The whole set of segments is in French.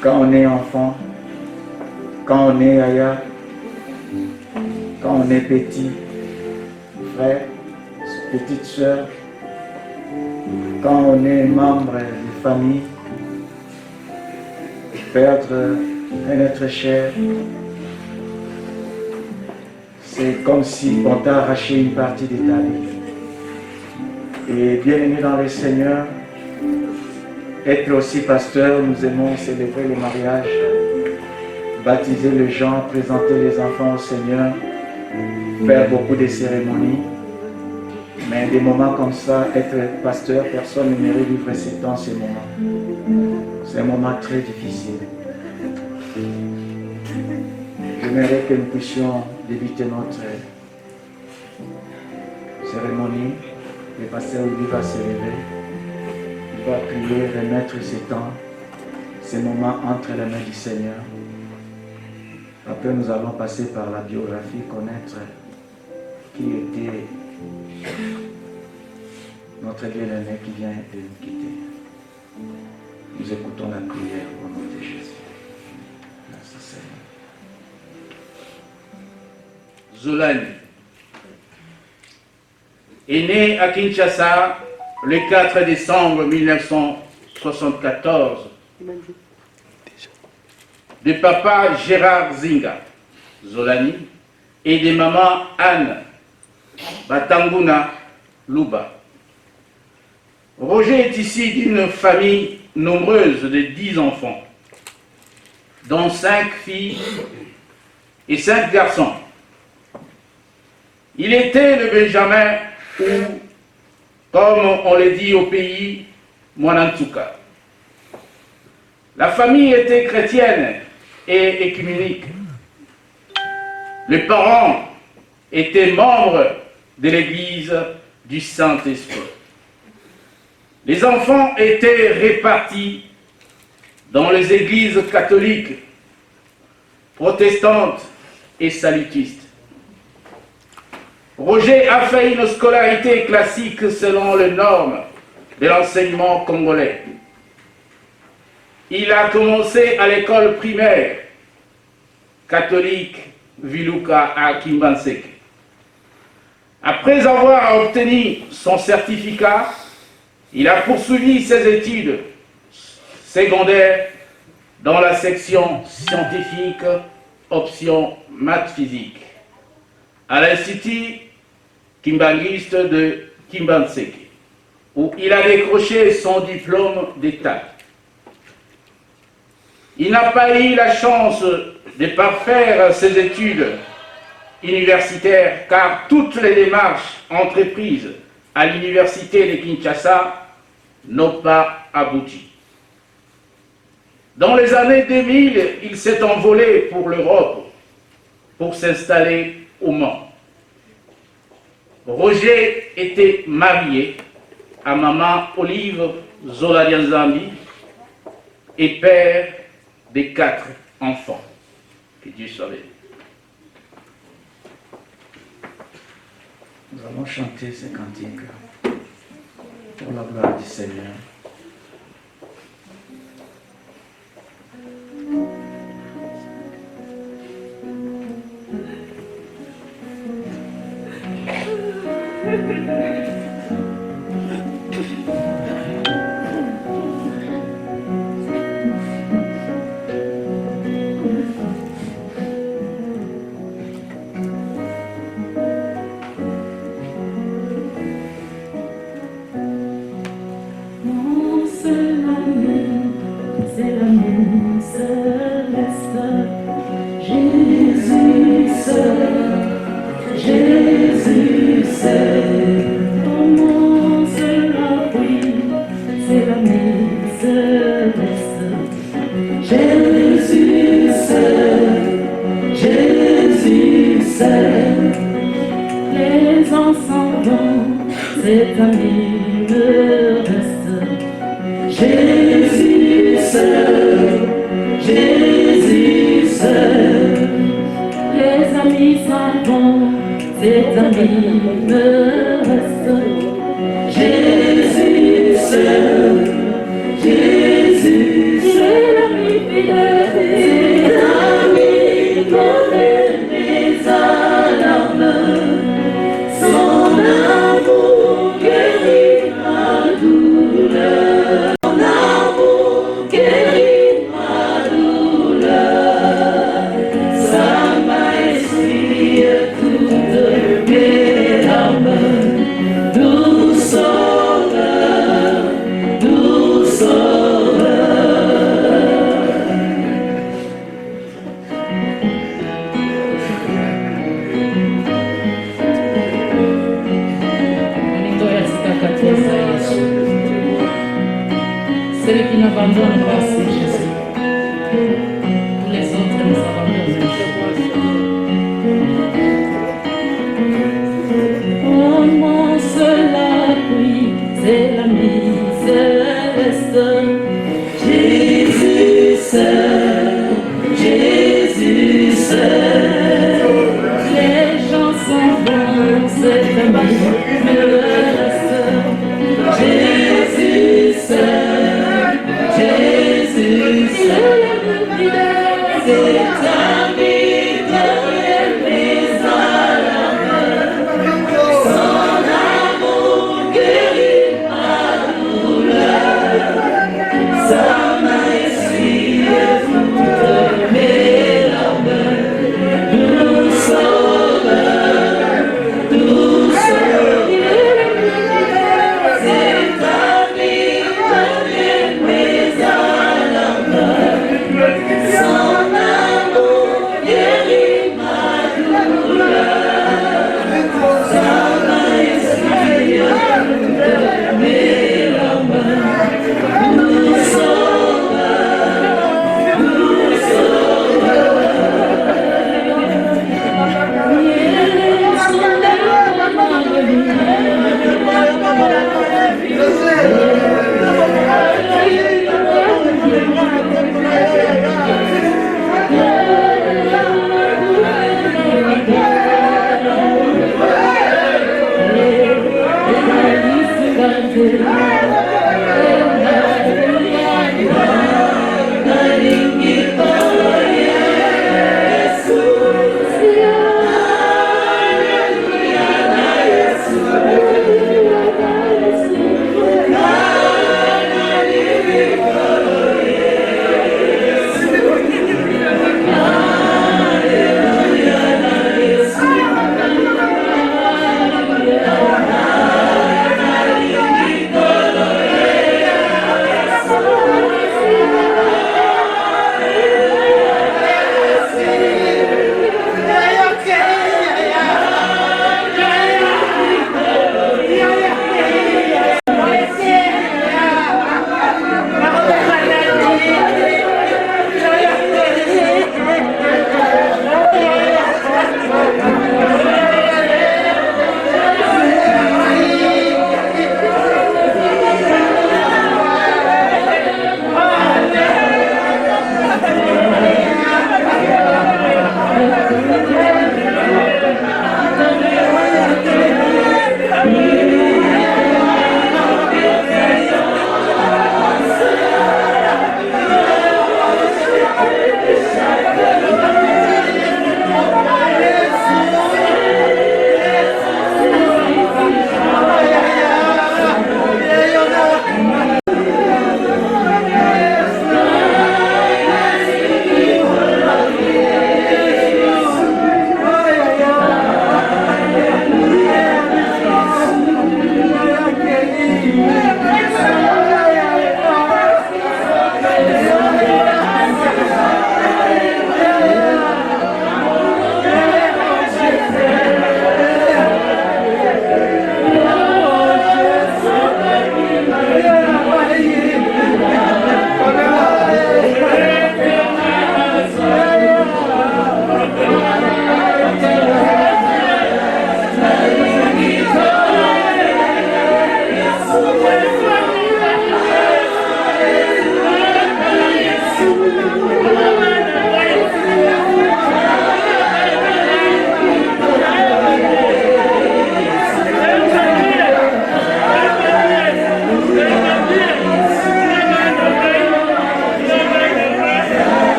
Quand on est enfant, quand on est ailleurs, quand on est petit frère, petite soeur, quand on est membre de famille, perdre un être cher, c'est comme si on t'a arraché une partie de ta vie. Et bien-aimés dans le Seigneur, être aussi pasteur, nous aimons célébrer le mariage, baptiser les gens, présenter les enfants au Seigneur, faire beaucoup de cérémonies. Mais des moments comme ça, être pasteur, personne n'aimerait vivre dans ces moments. C'est un moment très difficile. J'aimerais que nous puissions débuter notre cérémonie. Le pasteur lui va se lever. Il va prier, remettre ces temps, ces moments entre les mains du Seigneur. Après, nous allons passer par la biographie, connaître qui était notre bien-aimé qui vient de nous quitter. Nous écoutons la prière au nom de Jésus. Merci Seigneur. Zolani est né à Kinshasa le 4 décembre 1974 de papa Gérard Zinga Zolani et de maman Anne Batanguna Luba. Roger est issu d'une famille nombreuse de 10 enfants, dont 5 filles et 5 garçons. Il était le Benjamin ou, comme on le dit au pays, Mwanantuka. La famille était chrétienne et écuménique. Les parents étaient membres de l'Église du Saint-Esprit. Les enfants étaient répartis dans les églises catholiques, protestantes et salutistes. Roger a fait une scolarité classique selon les normes de l'enseignement congolais. Il a commencé à l'école primaire catholique Viluka à Kimbanseke. Après avoir obtenu son certificat, il a poursuivi ses études secondaires dans la section scientifique, option maths physique, à l'Institut Kimbanguiste de Kimbanseke, où il a décroché son diplôme d'État. Il n'a pas eu la chance de parfaire ses études universitaires car toutes les démarches entreprises à l'université de Kinshasa n'ont pas abouti. Dans les années 2000, il s'est envolé pour l'Europe pour s'installer au Mans. Roger était marié à maman Olive Zoladianzambi et père des 4 enfants. Que Dieu soit béni. Nous allons chanter ces cantiques pour la gloire du Seigneur. Celui qui n'abandonne pas, c'est Jésus. Tous les autres nous abandonnent. Oh mon seul appui, c'est l'ami céleste. Jésus seul, Jésus seul. Les gens s'en vont, c'est l'ami céleste. Jésus seul. Jésus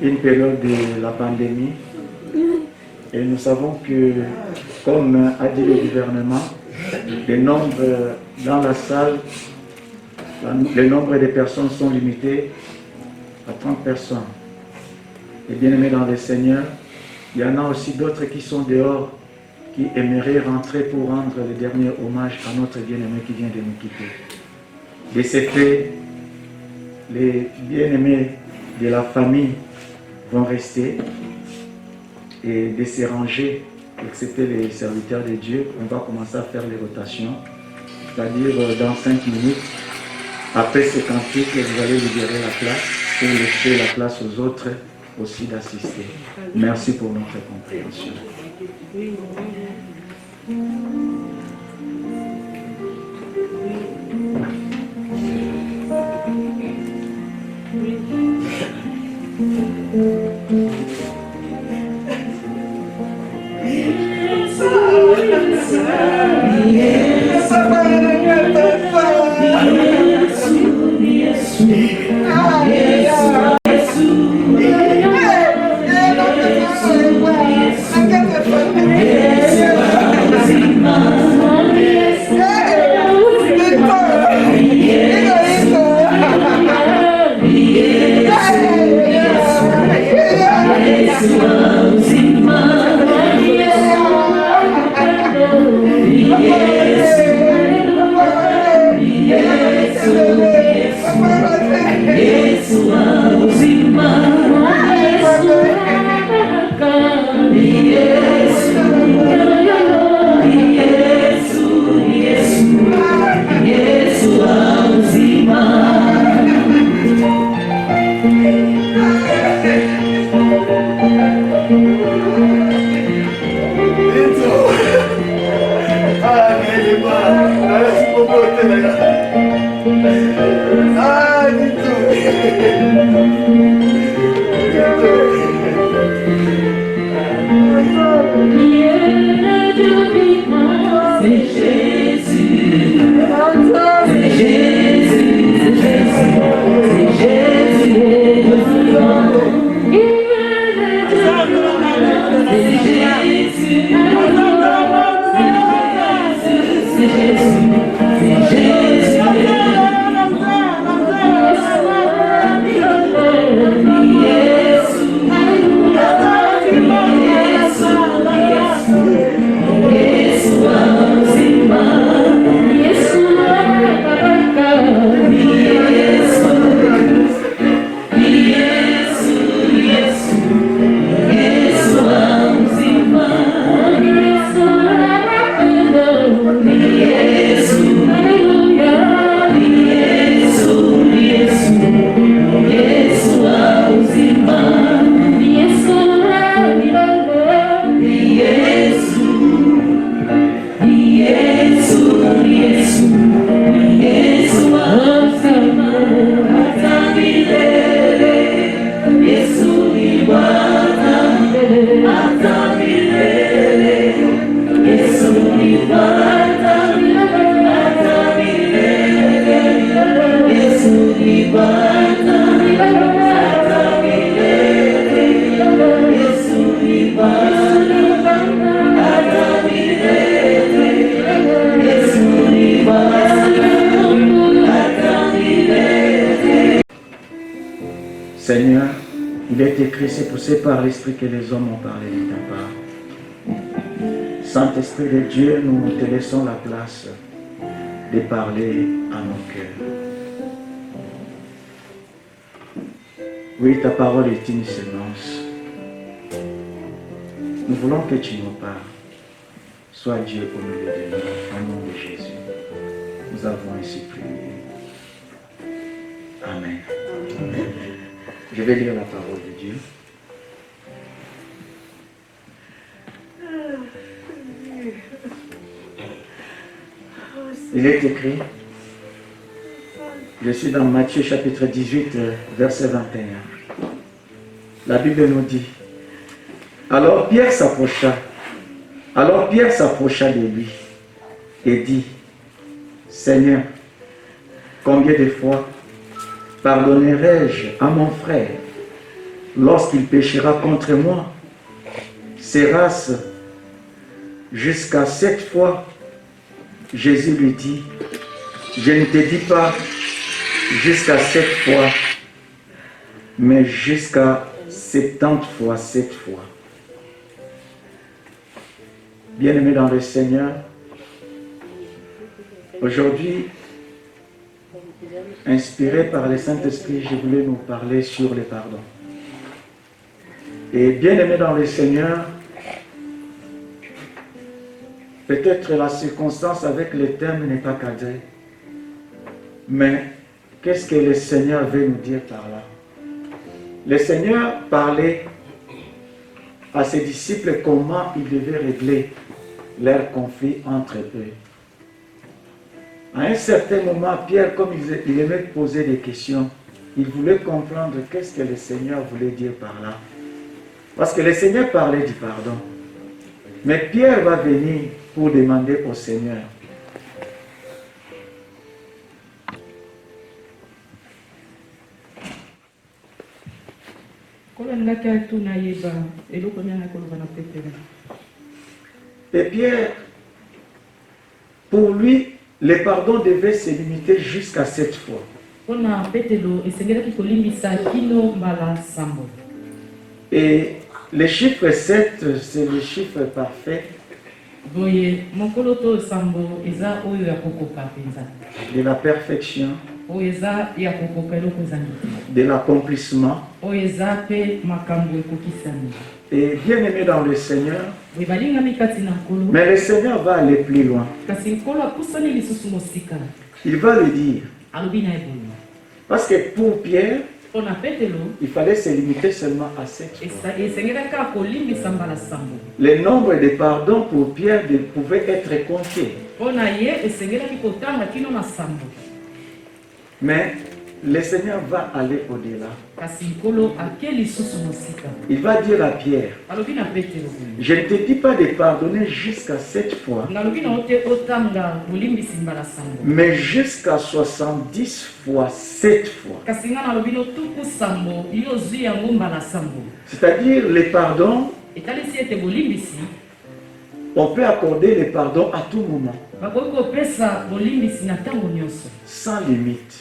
une période de la pandémie et nous savons que, comme a dit le gouvernement, le nombre dans la salle, le nombre de personnes sont limitées à 30 personnes. Et bien aimés dans le Seigneur, il y en a aussi d'autres qui sont dehors, qui aimeraient rentrer pour rendre le dernier hommage à notre bien-aimé qui vient de nous quitter. De ce fait, les bien-aimés de la famille vont rester et de se ranger, excepté les serviteurs de Dieu. On va commencer à faire les rotations, c'est-à-dire dans 5 minutes, après ce cantique, vous allez libérer la place pour laisser la place aux autres aussi d'assister. Merci pour notre compréhension. Seigneur, il est écrit, c'est poussé par l'Esprit que les hommes ont parlé de ta part. Saint-Esprit de Dieu, nous te laissons la place de parler à nos cœurs. Oui, ta parole est une semence. Nous voulons que tu nous parles. Sois Dieu au milieu de nous, au nom de Jésus. Nous avons ainsi prié. Amen. Amen. Je vais lire la parole de Dieu. Il est écrit, je suis dans Matthieu chapitre 18, verset 21. La Bible nous dit, alors Pierre s'approcha de lui et dit, Seigneur, combien de fois pardonnerai-je à mon frère lorsqu'il péchera contre moi, sera-ce jusqu'à 7 fois? Jésus lui dit, je ne te dis pas jusqu'à 7 fois, mais jusqu'à 70 fois 7 fois. Bien-aimés dans le Seigneur, aujourd'hui, inspiré par le Saint-Esprit, je voulais nous parler sur le pardon. Et bien-aimés dans le Seigneur, peut-être la circonstance avec le thème n'est pas cadrée, mais qu'est-ce que le Seigneur veut nous dire par là? Le Seigneur parlait à ses disciples comment ils devaient régler leur conflit entre eux. À un certain moment, Pierre, comme il aimait poser des questions, il voulait comprendre qu'est-ce que le Seigneur voulait dire par là. Parce que le Seigneur parlait du pardon. Mais Pierre va venir pour demander au Seigneur. Et Pierre, pour lui, le pardon devait se limiter jusqu'à 7 fois. Et le chiffre 7, c'est le chiffre parfait de la perfection, de l'accomplissement. Et bien aimé dans le Seigneur, mais le Seigneur va aller plus loin. Il va le dire. Parce que pour Pierre, il fallait se limiter seulement à 7 fois. Le nombre de pardons pour Pierre pouvait être compté. Mais le Seigneur va aller au-delà. Il va dire à Pierre, je ne te dis pas de pardonner jusqu'à 7 fois, mais jusqu'à 70 fois 7 fois. C'est-à-dire le pardon, on peut accorder le pardon à tout moment, sans limite.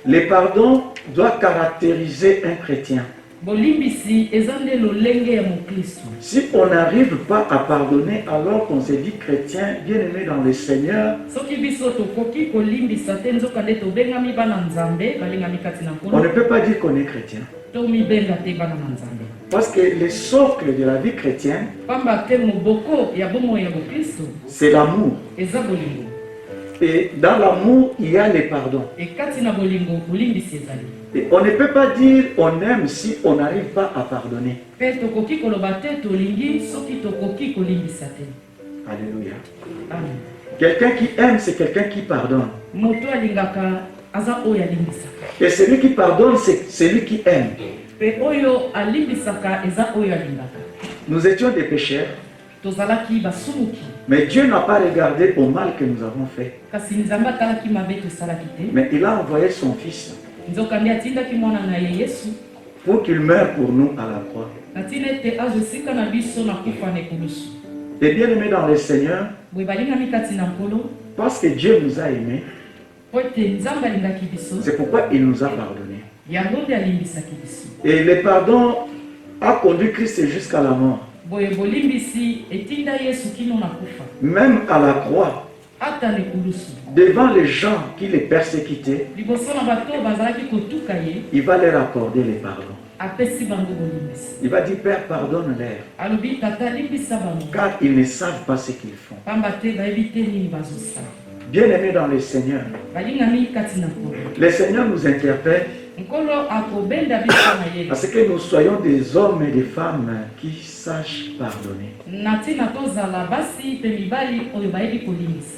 Le pardon doit caractériser un chrétien. Si on n'arrive pas à pardonner alors qu'on se dit chrétien, bien aimé dans le Seigneur, on ne peut pas dire qu'on est chrétien. Parce que le socle de la vie chrétienne, c'est l'amour. Et dans l'amour, il y a le pardon. Et on ne peut pas dire on aime si on n'arrive pas à pardonner. Alléluia. Quelqu'un qui aime, c'est quelqu'un qui pardonne. Et celui qui pardonne, c'est celui qui aime. Nous étions des pécheurs. Mais Dieu n'a pas regardé au mal que nous avons fait. Mais il a envoyé son Fils pour qu'il meure pour nous à la croix. Et bien aimé dans le Seigneur, parce que Dieu nous a aimés, c'est pourquoi il nous a pardonné. Et le pardon a conduit Christ jusqu'à la mort. Même à la croix, devant les gens qui les persécutaient, il va leur accorder les pardons. Il va dire, Père, pardonne-leur, car ils ne savent pas ce qu'ils font. Bien-aimés dans le Seigneur, le Seigneur nous interpelle à ce que nous soyons des hommes et des femmes qui sachent pardonner.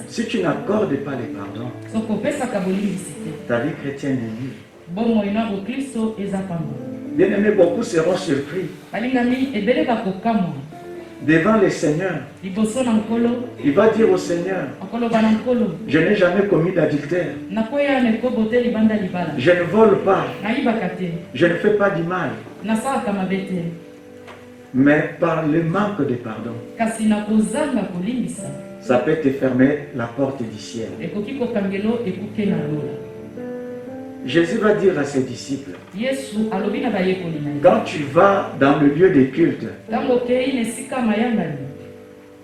Si tu n'accordes pas les pardons, ta vie chrétienne est nulle. Bien aimés, beaucoup seront surpris devant le Seigneur, liboso na nkolo il va dire au Seigneur, akoloba na nkolo je n'ai jamais commis d'adultère, nakoya na ekobo te libanda libala je ne vole pas, nayibaka te je ne fais pas du mal, nasalaka mabe te mais par le manque de pardon, kasi na kozanga kolimbisa ça peut te fermer la porte du ciel. ekoki kokangelo ekuke na lola. Jésus va dire à ses disciples, Yesu alobi na bayekoli na ye quand tu vas dans le lieu de culte ntango okei na esika mayangani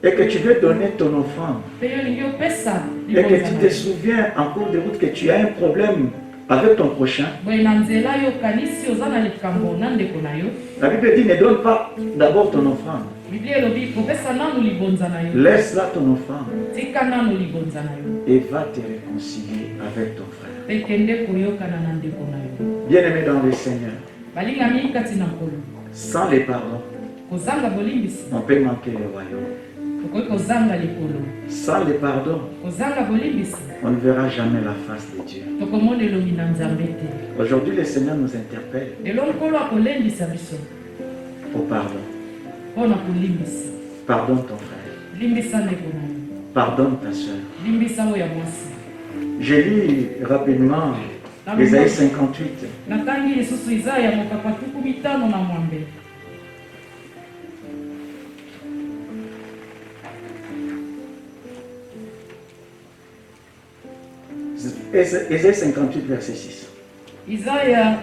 et que tu veux donner ton offrande, mpe yo olingi opesa et que tu libonza te na yo souviens en cours de route que tu as un problème avec ton prochain, boye na nzela yo okanisi oza na likambo na ndeko na yo la Bible dit ne donne pas d'abord ton offrande, biblia elobi kopesa nanu libonza na yo laisse là ton offrande tika nanu libonza na yo et va te réconcilier avec ton frère. mpe kende koyokana na ndeko na yo. Bien-aimé dans le Seigneur, balingami kati na nkolo sans les pardons, kozanga bolimbisi on peut manquer le royaume. okoki kozanga likolo Sans les pardons, kozanga bolimbisi on ne verra jamais la face de Dieu. tokomona elongi na nzambe te. Aujourd'hui, le Seigneur nous interpelle lelo nkolo akolendisa biso au pardon. mpo na kolimbisa. Pardonne ton frère, limbisa ndeko na yo, pardonne ta soeur. limbisa oyo ya mwasi. Je lis rapidement Ésaïe 58. natangi lisusu Izaya mokapa 50 na mwambe. Ésaïe 58, verset 6. Izaya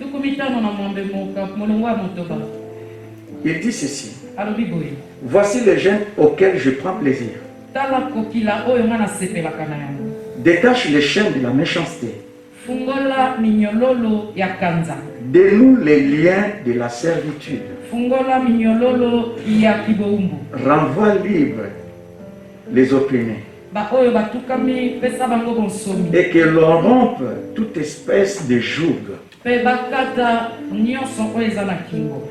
50 na mwambe molongo ya motoba Il dit ceci. alobi boye: Voici les jeunes auxquels je prends plaisir. tala kokila oyo nga nasepelaka na yango. Détache les chaînes de la méchanceté. fungola minyololo ya kanza, Dénoue les liens de la servitude. fungola minyololo ya kiboumbu. Renvoie libre les opprimés. Oyo batukami pesa bango bonsomi. Et que l'on rompe toute espèce de joug. Pe bakata nyonso oyo eza na kingo.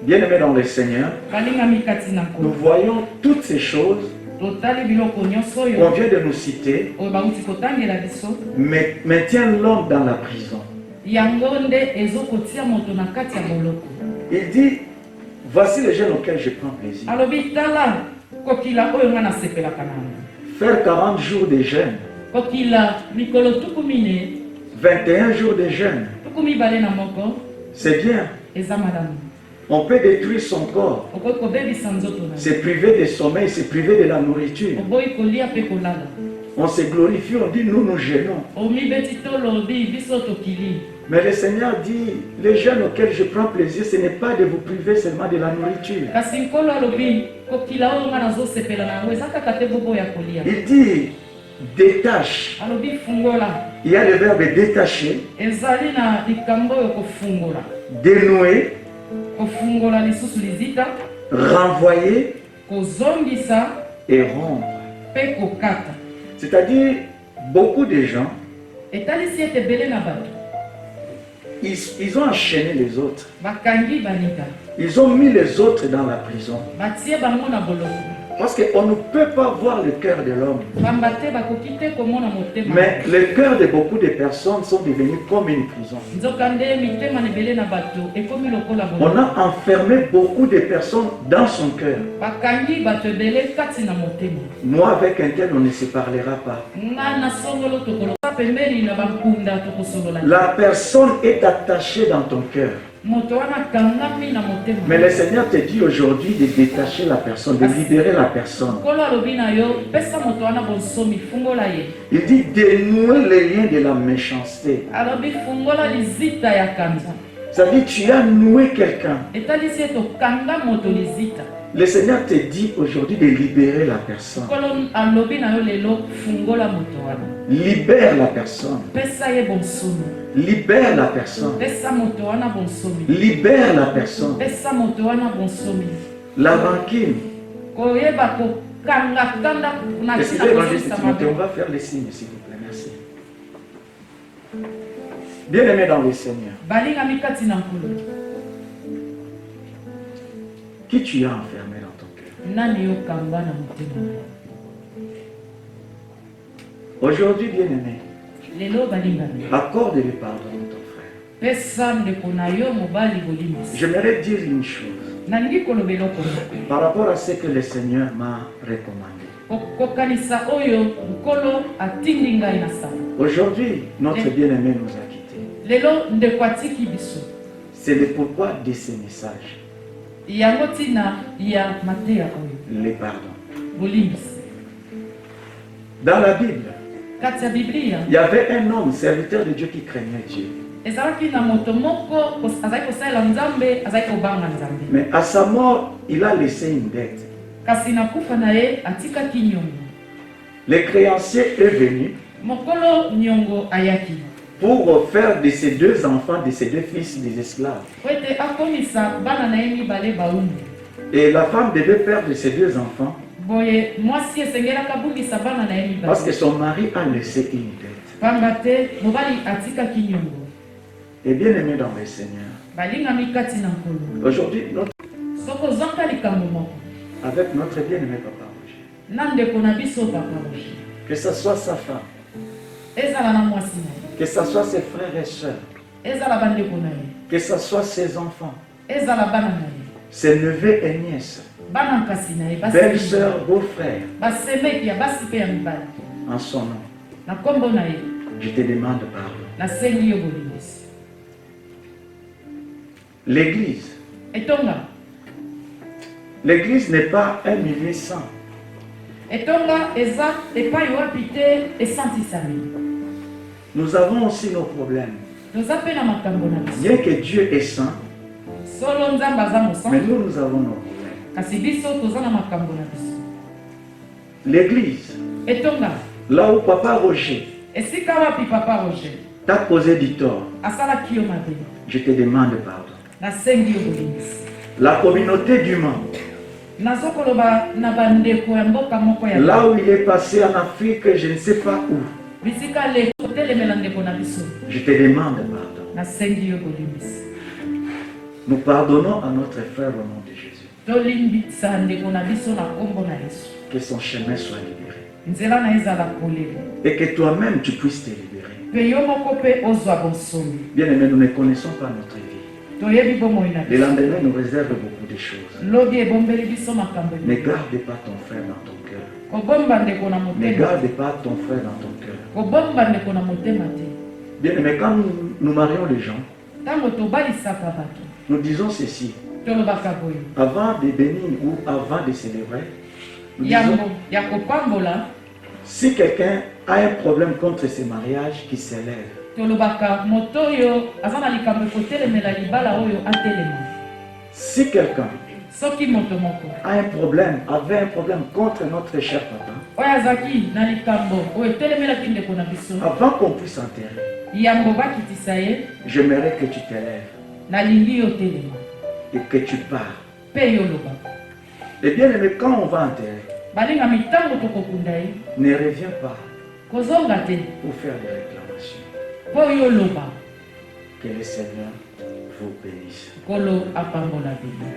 Bien-aimés dans le Seigneur, balingami kati na nous nkolo voyons toutes ces choses totali biloko nyonso qu'on oyo vient de nous citer, oyo bauti kotangela biso mais maintient l'homme dans la prison. yango nde ezokotia moto na kati ya boloko. Il dit, voici les jeunes auxquels je prends plaisir. alobi tala kokila oyo nga nasepelaka nango. Faire 40 jours de jeûne, kokila mikolo tuku mine 21 jours de jeûne, tuku mibale na moko c'est bien. eza malamu. On peut détruire son corps, okoki kobebisa nzoto na yo, se priver de sommeil, se priver de la nourriture. oboyi kolia mpe kolala. On se glorifie, on dit nous nous gênons. omibeti tolobi biso tokili. Mais le Seigneur dit, les jeunes auxquels je prends plaisir, ce n'est pas de vous priver seulement de la nourriture. kasi nkolo alobi kokila oyo nga nazosepela na yango eza kaka te bobo ya kolia. Il dit, détache. alobi fungola. Il y a le verbe détacher, ezali na likambo oyo kofungola. dénouer, kofungola lisusu lizita, renvoyer kozongisa et rompre. mpe kokata. C'est-à-dire, beaucoup de gens, etalisi ete ebele na bato ils ont enchaîné les autres. bakangi baninga, Ils ont mis les autres dans la prison. batie bango na boloko. Parce qu'on ne peut pas voir le cœur de l'homme. pamba te bakoki te komona motema. Mais le cœur de beaucoup de personnes sont devenus comme une prison. nzoka nde mitema na ebele na bato ekomi lokola On boloko. a enfermé beaucoup de personnes dans son cœur. bakangi bato ebele kati na motema. Moi, avec un tel, on ne se parlera pas. nga na songolo tokoloka pembeni na bampunda tokosolola. La personne est attachée dans ton cœur. moto wana kangami na motema. Mais le Seigneur te dit aujourd'hui de détacher la personne, de libérer la personne. nkolo alobi na yo pesa moto wana bonsomi, fungola ye. Il dit dénouer les liens de la méchanceté. alobi fungola lizita ya kanza. C'est-à-dire tu as noué quelqu'un. etalisi ete okanga moto lizita. Le Seigneur te dit aujourd'hui de libérer la personne. nkolo alobi na yo lelo fungola moto wana, Libère la personne. pesa ye bonsomi, Libère la personne. pesa moto wana bonsomi, Libère la personne. pesa moto wana bonsomi. La rancune. koyeba kokangakanga na Est-ce ntina que l'évangéliste kosilisa Timothée, on mabe. va faire les signes, s'il vous plaît, merci. Bien-aimé dans le Seigneur, balingami kati na nkolo, qui tu as enfermé dans ton cœur? nani okanga na motema na yo? Aujourd'hui, bien-aimé, lelo balingami, accorde le pardon à ton frère. pesa ndeko na yo mobali bolimbisi. J'aimerais dire une chose. nalingi koloba eloko par rapport à ce que le Seigneur m'a recommandé. kokanisa oyo nkolo atindi ngai na sala. Aujourd'hui, notre bien-aimé nous a quittés. Lelo ndeko atiki biso. C'est le pourquoi de ces messages. Yango tina ya mateya oyo. Les pardons. Bolimbisi. Dans la Bible, kati ya Biblia, il y avait un homme, serviteur de Dieu, qui craignait Dieu. ezalaki na moto moko azali kosalela nzambe, azali kobanga nzambe. Mais à sa mort, il a laissé une dette. Kasi na kufa na ye atikaki nyongo. Le créancier est venu Mokolo nyongo ayaki. pour faire de ses deux enfants, de ses deux fils, des esclaves. Wete akomisa bana na ye mibale baumbi. Et la femme devait perdre ses deux enfants Boye mwasi esengelaka bungisa bana na ye mibale. parce que son mari a laissé une dette. Pamba te mobali atikaki nyongo. Et bien aimé dans le Seigneur, Balingami kati na nkolo. aujourd'hui, Soko zonka likambo moko. avec notre bien-aimé Papa Roger, Na ndeko na biso Papa Roger. que ce soit sa femme, Ezala na mwasi na ye. que ce soit ses frères et sœurs, Ezala bandeko na ye. que ce soit ses enfants, Ezala bana na ye. ses neveux et nièces, Bana nkasi na ye. belles-sœurs, beaux-frères, Basemeki ya basi pe ya mibali. en son nom, Na kombo na ye. je te demande pardon. Nasengi yo bolimbisi. L'église, Etonga. l'église n'est pas un milieu saint. Etonga eza epai wapi te esantisami. Nous avons aussi nos problèmes. Toza pe na makambo na biso. Bien que Dieu est saint, Solo nzambe aza mais mosantu. nous avons nos problèmes. Kasi biso toza na makambo na biso. L'église, Etonga. là où Papa Roger Esika wapi Papa Roger. t'a causé du tort, Asalaki yo mabe. je te demande pardon. Nasengi yo bolimbisi. La communauté du monde, Nazokoloba na bandeko ya mboka moko ya là où il est passé en Afrique, je ne sais pas où, bisika le kotelemela ndeko na biso. je te demande pardon. Nasengi yo bolimbisi. Nous pardonnons à notre frère au nom de Jésus. Tolimbisa ndeko na biso na kombo na Yesu. Que son chemin soit libéré. Nzela na ezala kolela. Et que toi-même tu puisses te libérer. Pe yo moko pe ozwa bonsomi. Bien aimé, nous ne connaissons pas notre vie. Toyebi bomoi na Le biso. lendemain nous réserve beaucoup de choses. Lobi ebombeli biso makambo Ne ebele. garde pas ton frère dans ton cœur. Kobomba ndeko na Ne motema. garde pas ton frère dans ton cœur. Kobomba ndeko na motema te. Bien aimé, quand nous marions les gens, Ntango tobalisaka bato. nous disons ceci. Tolobaka boye. Avant de bénir ou avant de célébrer, nous disons, Yango ya kopambola. si quelqu'un a un problème contre ce mariage, qui s'élève. Tolobaka moto oyo aza na likambo ekotelemela libala oyo atelema. Si quelqu'un Soki moto moko a un problème, avait un problème contre notre cher papa, oyo azaki na likambo oyo etelemelaki ndeko na biso, avant qu'on puisse enterrer, yango bakitisa ye, j'aimerais que tu t'élèves nalingi yo telema et que tu pars. mpe yo lobaka. Et bien aimé, quand on va enterrer, Balingami ntango tokokunda ye ne reviens pas kozonga te pour faire des réclamations. mpo yo loba. Que le Seigneur vous bénisse. Kolo apambola bino.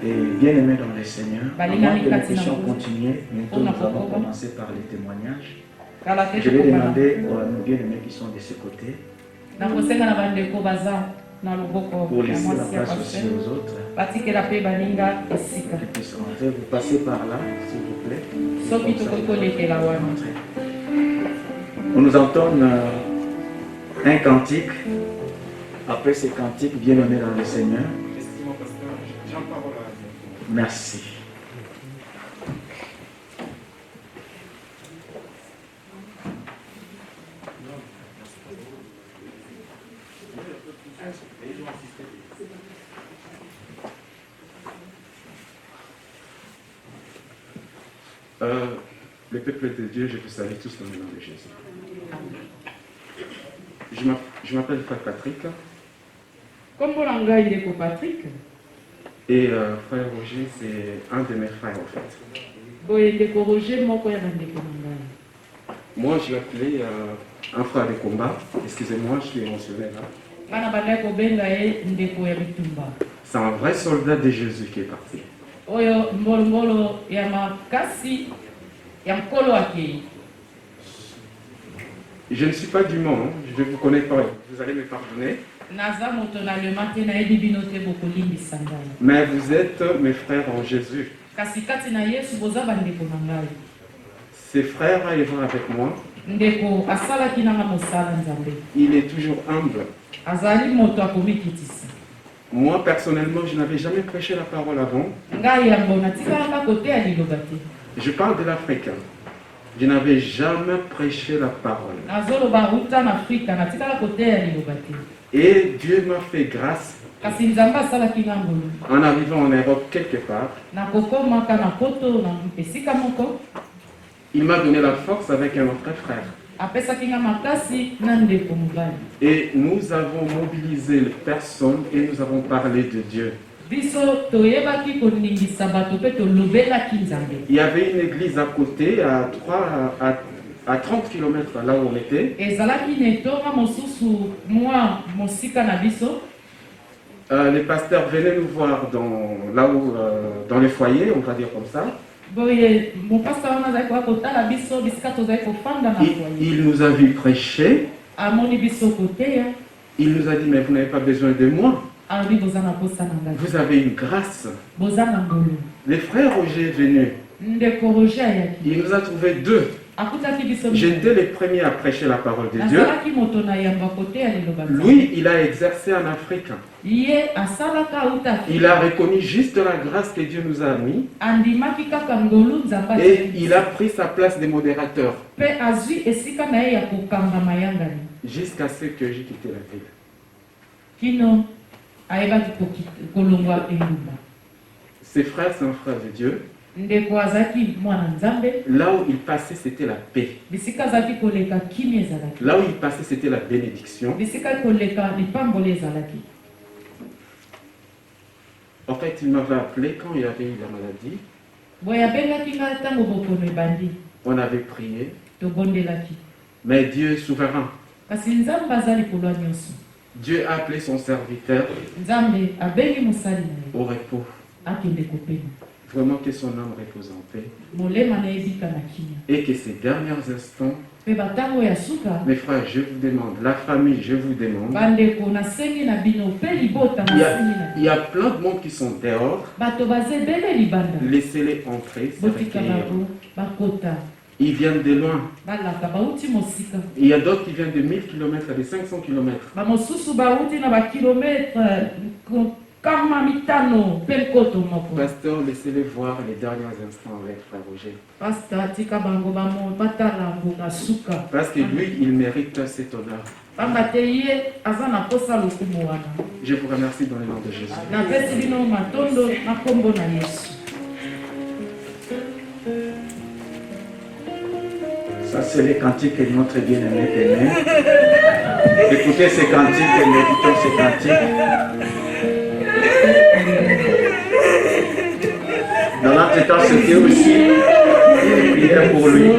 Et bien aimé dans le Seigneur, avant que nous Katina puissions Moko. continuer, bientôt Ona nous allons Koko. commencer par les témoignages. Kala te Je vais tokobana. demander à nos bien-aimés qui sont de ce côté Nakosenga na bandeko baza na loboko pour ya laisser la mwasi ya place aussi pasteur. aux autres Batikela mpe baninga esika. qui puissent rentrer. Vous passez par là, s'il vous plaît. Soki Comme ça, tokoki vous pouvez kolekela wana. rentrer. On nous entonne un cantique. Après ce cantique, bien aimé dans le Seigneur. Excusez-moi, pasteur, j'ai une parole à dire. Merci. Le peuple de Dieu, je vous salue tous dans le nom de Jésus. Je m'appelle Frère Patrick Kombo na ngai ndeko Patrick. et Frère Roger, c'est un de mes frères en fait. Boye ndeko Roger moko ya bandeko na ngai. Moi, je l'appelais un frère de combat. Excusez-moi, je suis émotionnel là. Bana bandai kobenga ye ndeko ya bitumba. C'est un vrai soldat de Jésus qui est parti. Oyo mbolombolo ya makasi ya mkolo akei. Je ne suis pas du Mans, hein. Je ne vous connais pas, vous allez me pardonner. Naza moto na lema te nayebi bino te bokolimbisa ngai. Mais vous êtes mes frères en Jésus. Kasi kati na Yesu boza bandeko na ngai. Ces frères vont avec moi. Ndeko asalaki nanga mosala Nzambe. Il est toujours humble. Azali moto akomikitisa. Moi, personnellement, je n'avais jamais prêché la parole avant. Ngai yango natikala kote ya liloba te. Je parle de l'Afrique. Je n'avais jamais prêché la parole. Nazoloba uta na Afrika natikala kote ya liloba te. Et Dieu m'a fait grâce Kasi Nzambe asalaki nga ngolu. en arrivant en Europe quelque part. Nakokomaka na poto na esika moko. Il m'a donné la force avec un autre frère. Apesaki nga makasi na ndeko mobali. Et nous avons mobilisé les personnes et nous avons parlé de Dieu. Biso toyebaki koningisa bato pe tolobelaki Nzambe. Il y avait une église à côté, à 30 km là où on était. Ezalaki netonga mosusu mwa mosika na biso. Les pasteurs venaient nous voir dans les foyers, on va dire comme ça. Boye mon pasteur wana azali kotala biso bisika tozali kofanda na foyer. Il nous a vu prêcher. Amoni biso koteya. Il nous a dit, mais vous n'avez pas besoin de moi. Alobi boza na posa na ngai. Vous avez une grâce. Boza na ngolu. Les frères Roger est venu. Ndeko Roger ayaki. Il nous a trouvé deux. Akutaki biso. J'étais les premiers à prêcher la parole de Dieu. Azalaki moto na yamba koteya liloba. Lui, il a exercé en Afrique. Ye asalaka uta. Il a reconnu juste la grâce que Dieu nous a mis. Andimaki kaka ngolu Nzambe. Et il a pris sa place de modérateur. Pe azwi esika na ye ya kokanga mayangani. Jusqu'à ce que j'ai quitté la ville. Kino ayebaki kolongwa engumba. Ses frères sont frères de Dieu. Ndeko azaki mwana Nzambe. Là où il passait, c'était la paix. Bisika azaki koleka kimi ezalaki. Là où il passait, c'était la bénédiction. Bisika koleka lipamboli ezalaki. En fait, il m'avait appelé quand il avait eu la maladie. Boya bengaki nga tango bokono ebandi. On avait prié. Tobondelaki. Mais Dieu est souverain. Kasi Nzambe azali kolwa nyonso. Dieu a appelé son serviteur Nzambe abengi mosali na ye. au repos. Akende kopema. Vraiment que son âme repose en paix. Molema na ebika na kimia. Et que ces derniers instants, Pe batango ya suka. mes frères, je vous demande, la famille, je vous demande, Bandeko nasengi na bino pe libota il y nasengi na. il y a plein de monde qui sont dehors. Bato bazebele libanda. Laissez-les entrer, c'est Botika recueillir. babo bakota. Ils viennent de loin. Balaka bauti mosika. Il y a d'autres qui viennent de 1000 km à de 500 km. Bamosusu bauti na bakilometre kama mitano pe nkoto moko. Pasteur, laissez-les voir les derniers instants avec frère Roger. Pastor tika bango bamo batala mboka suka. Parce que lui, il mérite cet honneur. Pamba te ye aza na posa lokumu wana. Je vous remercie dans le nom de Jésus. Na pesi bino matondo na kombo na Yesu. Ça, c'est les cantiques de notre bien-aimé Téné. Écoutez ces cantiques et méditons ces cantiques. Dans l'entretemps, c'était aussi une prière pour lui.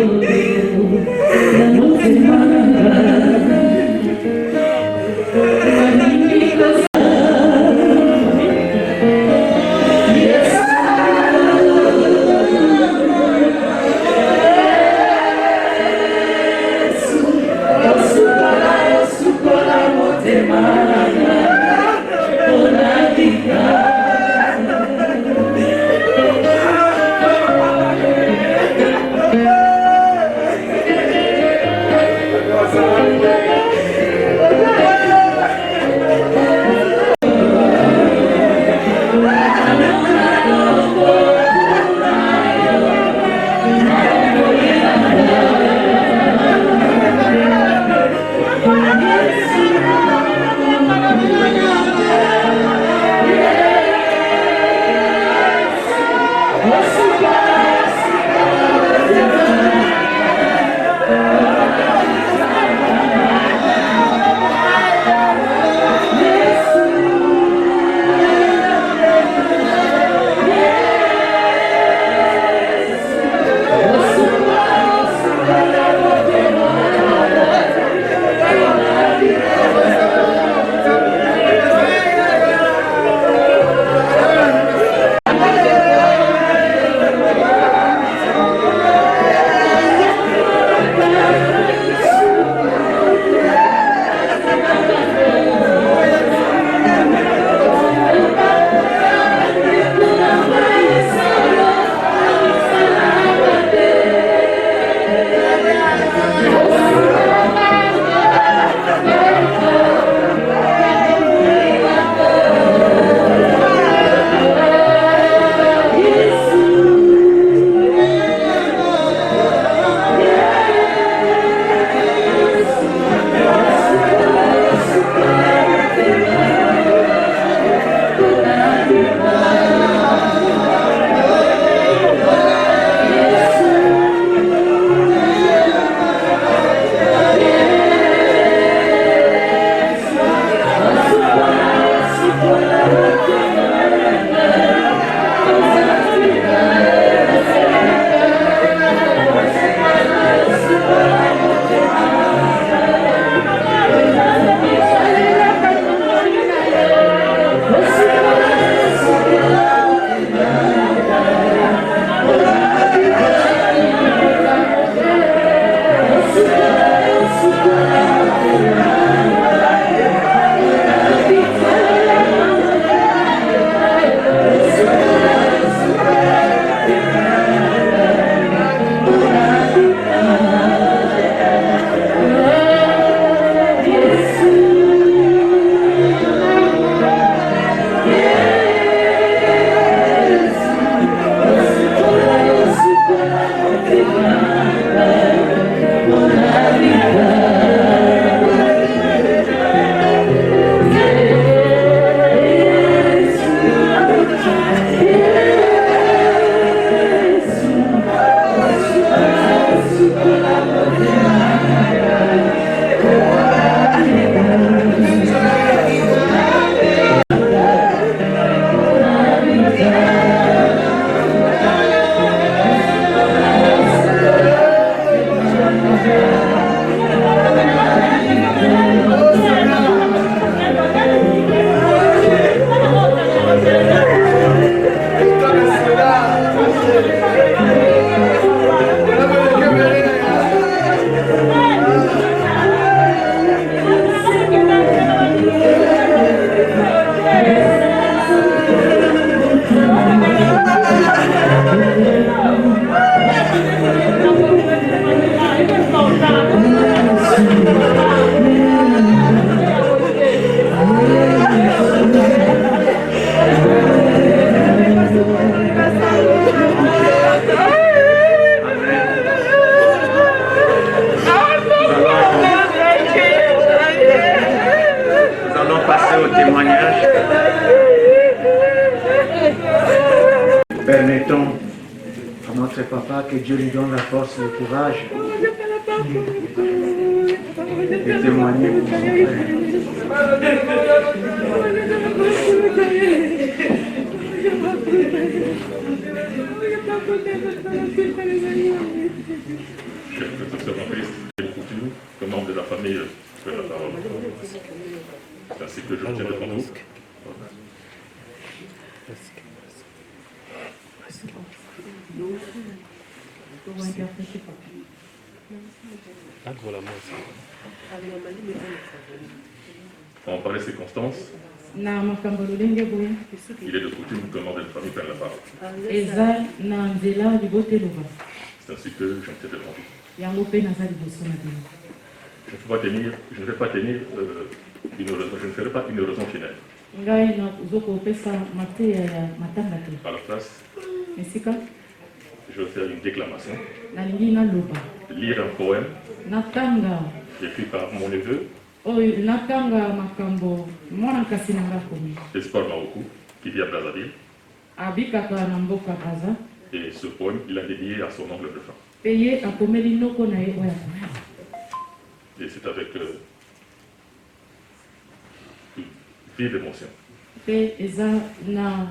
au témoignage. Permettons à notre papa que Dieu lui donne la force et le courage de témoigner pour son frère. Chers frères et sœurs en Christ, et coutume, comme membre de la famille, je fais la parole. C'est ainsi que je tiens devant vous. En pareille circonstance, na makambo lolenge boye il est de coutume que membre de la famille prenne la parole. eza na nzela libote eloba C'est ainsi que je tiens devant vous. yango mpe naza liboso na bino. Je ne ferai pas une oraison finale. ngai nazoka kopesa mateya ya matanga te À la place, esika je vais faire une déclamation, nalingi naloba lire un poème natanga écrit par mon neveu, oyo natanga makambo mwana nkasi na nga komi Espoir Maoku, qui vit à Brazzaville. abikaka na mboka braza Et ce poème, il a dédié à son oncle de fin. mpe ye akomeli noko na ye oyo akomeli Et c'est avec une vive émotion mpe eza na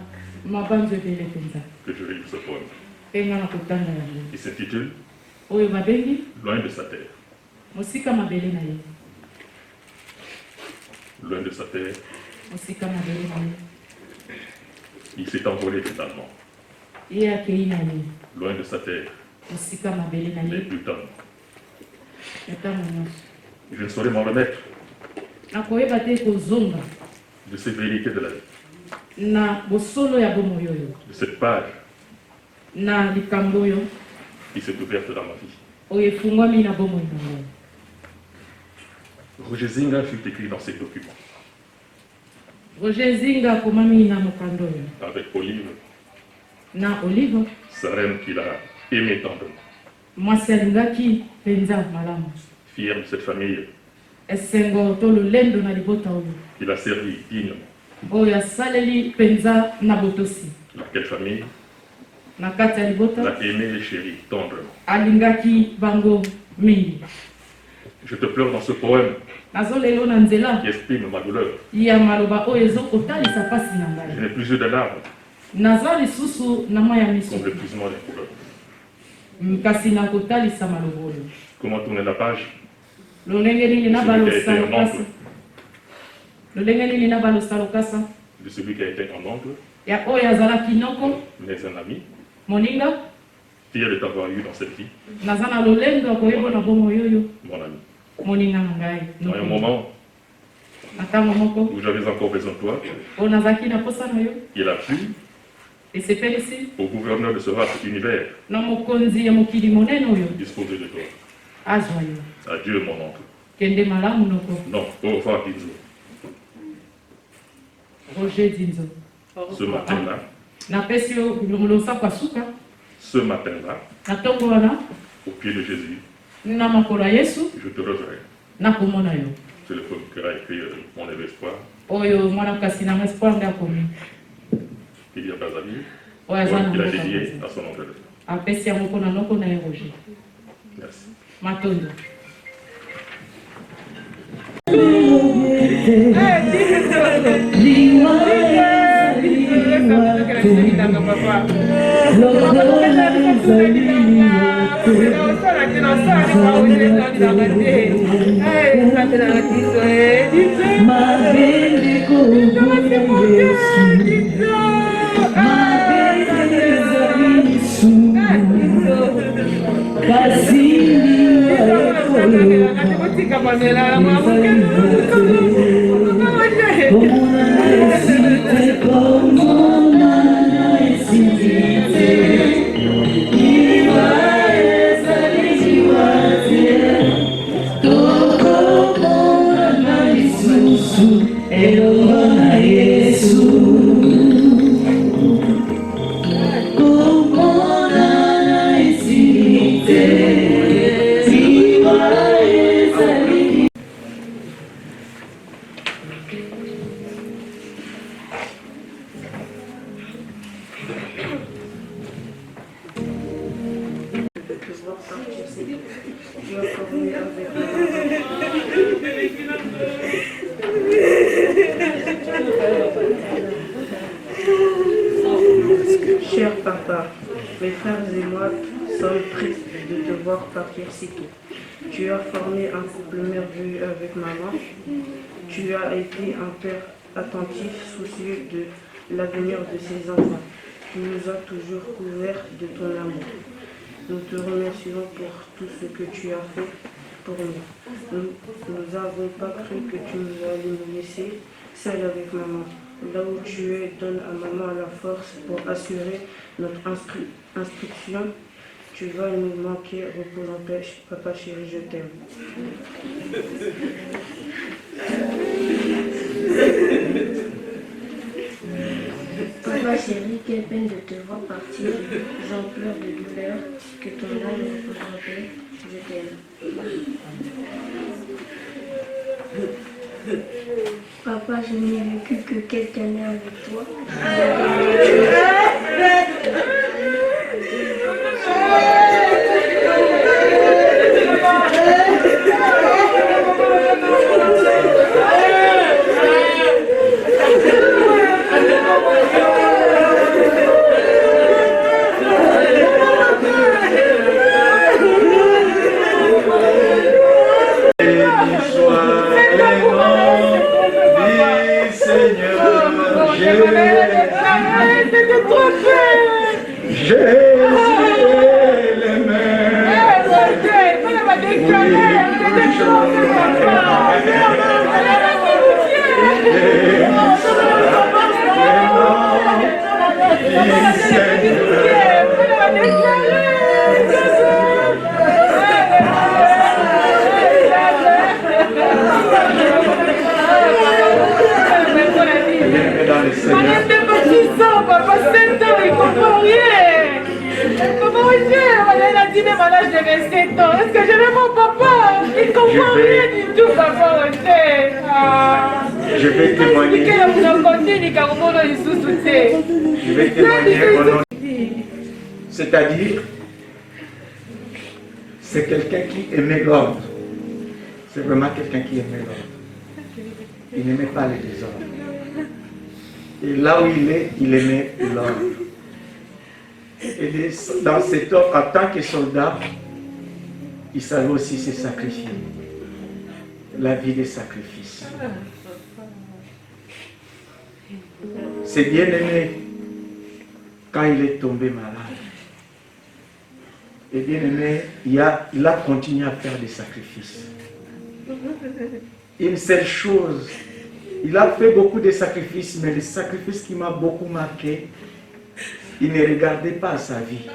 mabanzo ebele mpenza que je vais lire ce poème. mpe nga na kotanga yango Il s'intitule oyo babengi Loin de sa terre. mosika mabele na ye Loin de sa terre, mosika mabele na ye il s'est envolé totalement. ye akei na ye Loin de sa terre, mosika mabele na les ye plus tendres. ntango nyonso Je ne saurais m'en remettre nakoyeba te kozonga de ces vérités de la vie, na bosolo ya bomoi oyo de cette page na likambo oyo qui s'est ouverte dans ma vie. oyo efungwami na bomoi na ngai. Roger Zinga fut écrit dans ces documents roger zinga akomami na mokando oyo avec Olive, na olive sa reine qu'il a aimée tendrement. mwasi alingaki mpenza malamu Fier de cette famille esengo to lolendo na libota oyo qu'il a servi dignement. oyo asaleli mpenza na botosi Laquelle famille na kati ya libota l'a aimé et chéri tendrement. alingaki bango mingi. Je te pleure dans ce poème nazolelo na nzela qui exprime ma douleur. ya maloba oyo ezokotalisa pasi na Je ngai n'ai plus eu de larmes naza lisusu na mwa ya miso comme l'épuisement des couleurs. kasi nakotalisa maloba oyo Comment tourner la page lolenge nini de celui qui a nabalosa été un lokasa oncle, lolenge nini nabalosa lokasa de celui qui a été un oncle, ya oyo azalaki noko mais un ami, moninga fier de t'avoir eu dans cette vie, naza na lolendo ya koyeba na bomoi oyo mon ami. moninga na ngai Dans un moment na ntango moko où j'avais encore besoin de toi, oyo nazalaki na posa na yo il a plu esepelisi au gouverneur de ce vaste univers na mokonzi ya mokili monene oyo disposer de toi. azwa yo Adieu mon oncle. kende malamu noko Non, au revoir Ginzo. roger dinzo Ce matin-là, napesi yo losako asuka ce matin-là, na ntongo wana au pied de Jésus, na makolo ya yesu je te reverrai. nakomona yo C'est le poème que a écrit mon évêque Espoir, oyo mwana kasi na espoir nde akomi qui vit à Brazzaville, oyo aza na qu'il a mboka dédié Brazzaville. à son oncle de fin. apesi yango mpona noko na ye roger Merci. matondo papa. Mes frères et moi sommes tristes de te voir partir si tôt. Tu as formé un couple merveilleux avec maman. Tu as été un père attentif, soucieux de l'avenir de ses enfants. Tu nous as toujours couverts de ton amour. Nous te remercions pour tout ce que tu as fait pour nous. Nous n'avons pas cru que tu nous allais nous laisser seuls avec maman. Là où tu es, donne à maman la force pour assurer notre instruction. Tu vas nous manquer, repose en paix, papa chéri, je t'aime. Papa chéri, quelle peine de te voir partir. J'en pleure de douleur, que ton âme repose en paix, je t'aime. Papa, je n'ai vécu que quelques années avec toi. Papa, 7 ans, il comprend rien. Papa, elle a dit même à l'âge de 27 ans. Est-ce que je vais mon papa? Il comprend rien du tout, papa. Je vais témoigner. Je vais témoigner au nom. C'est-à-dire, c'est quelqu'un qui aimait l'ordre. C'est vraiment quelqu'un qui aimait l'ordre. Il n'aimait pas les désordres. Et là où il est, il aimait l'ordre. Et dans cet ordre, en tant que soldat, il savait aussi se sacrifier. La vie des sacrifices. C'est bien aimé quand il est tombé malade. Et bien aimé, il a continué à faire des sacrifices. Une seule chose, il a fait beaucoup de sacrifices, mais le sacrifice qui m'a beaucoup marqué, il ne regardait pas à sa vie,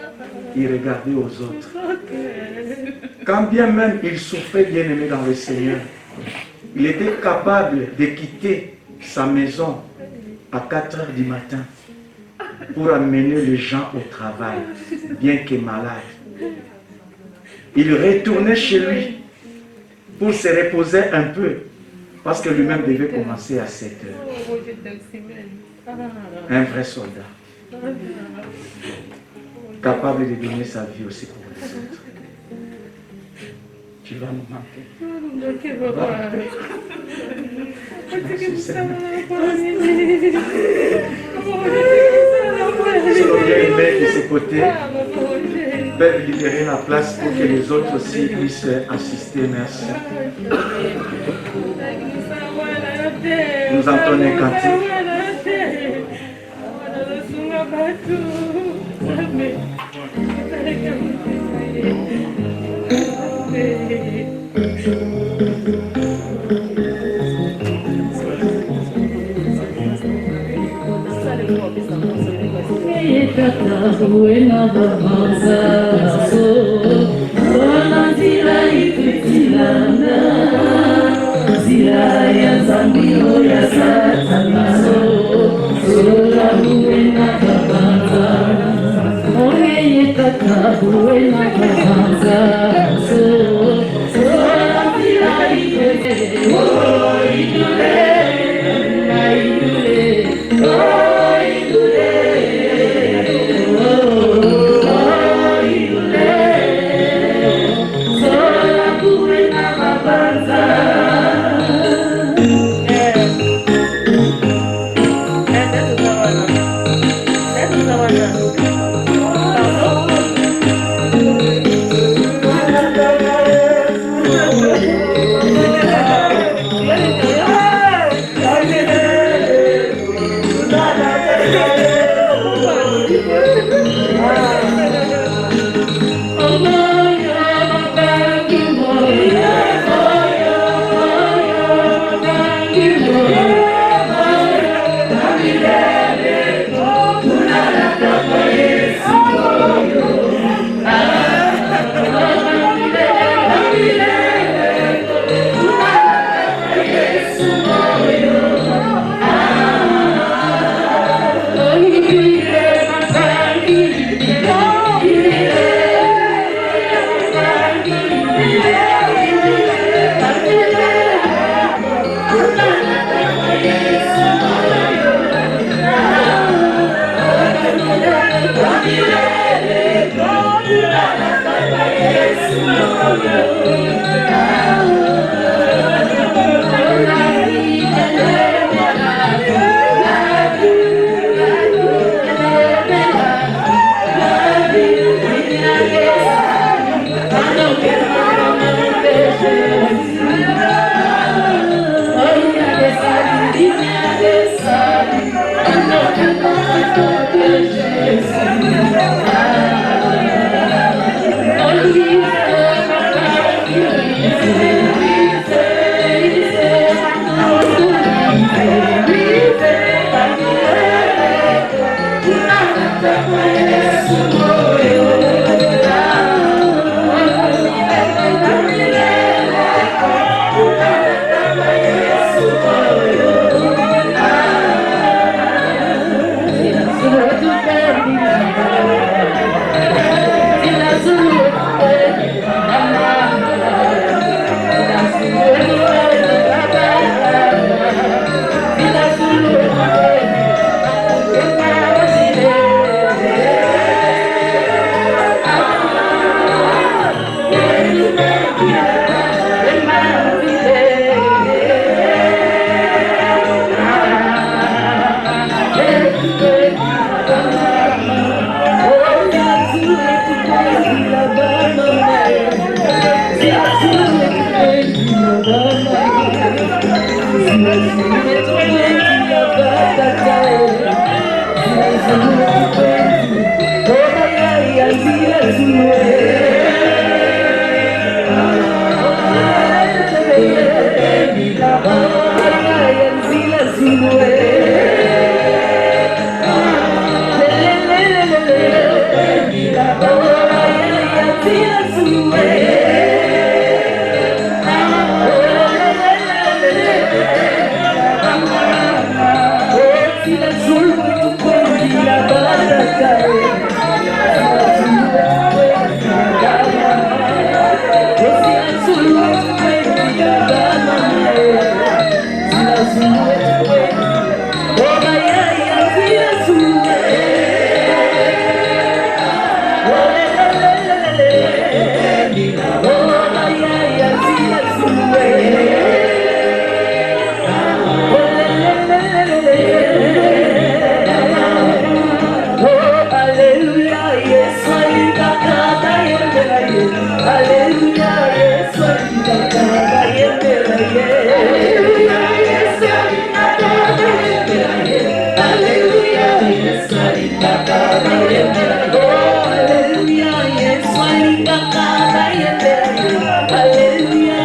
il regardait aux autres. Quand bien même il souffrait bien aimé dans le Seigneur, il était capable de quitter sa maison à 4 heures du matin pour amener les gens au travail, bien que malade. Il retournait chez lui pour se reposer un peu, parce que lui-même devait commencer à 7 heures. Un vrai soldat, capable de donner sa vie aussi pour les autres. Tu vas nous manquer. Merci Seigneur. Si on vient aimer de ce côté, peuvent libérer la place pour que les autres aussi puissent assister. Merci. Nous entendons un cantique. Hallelujah.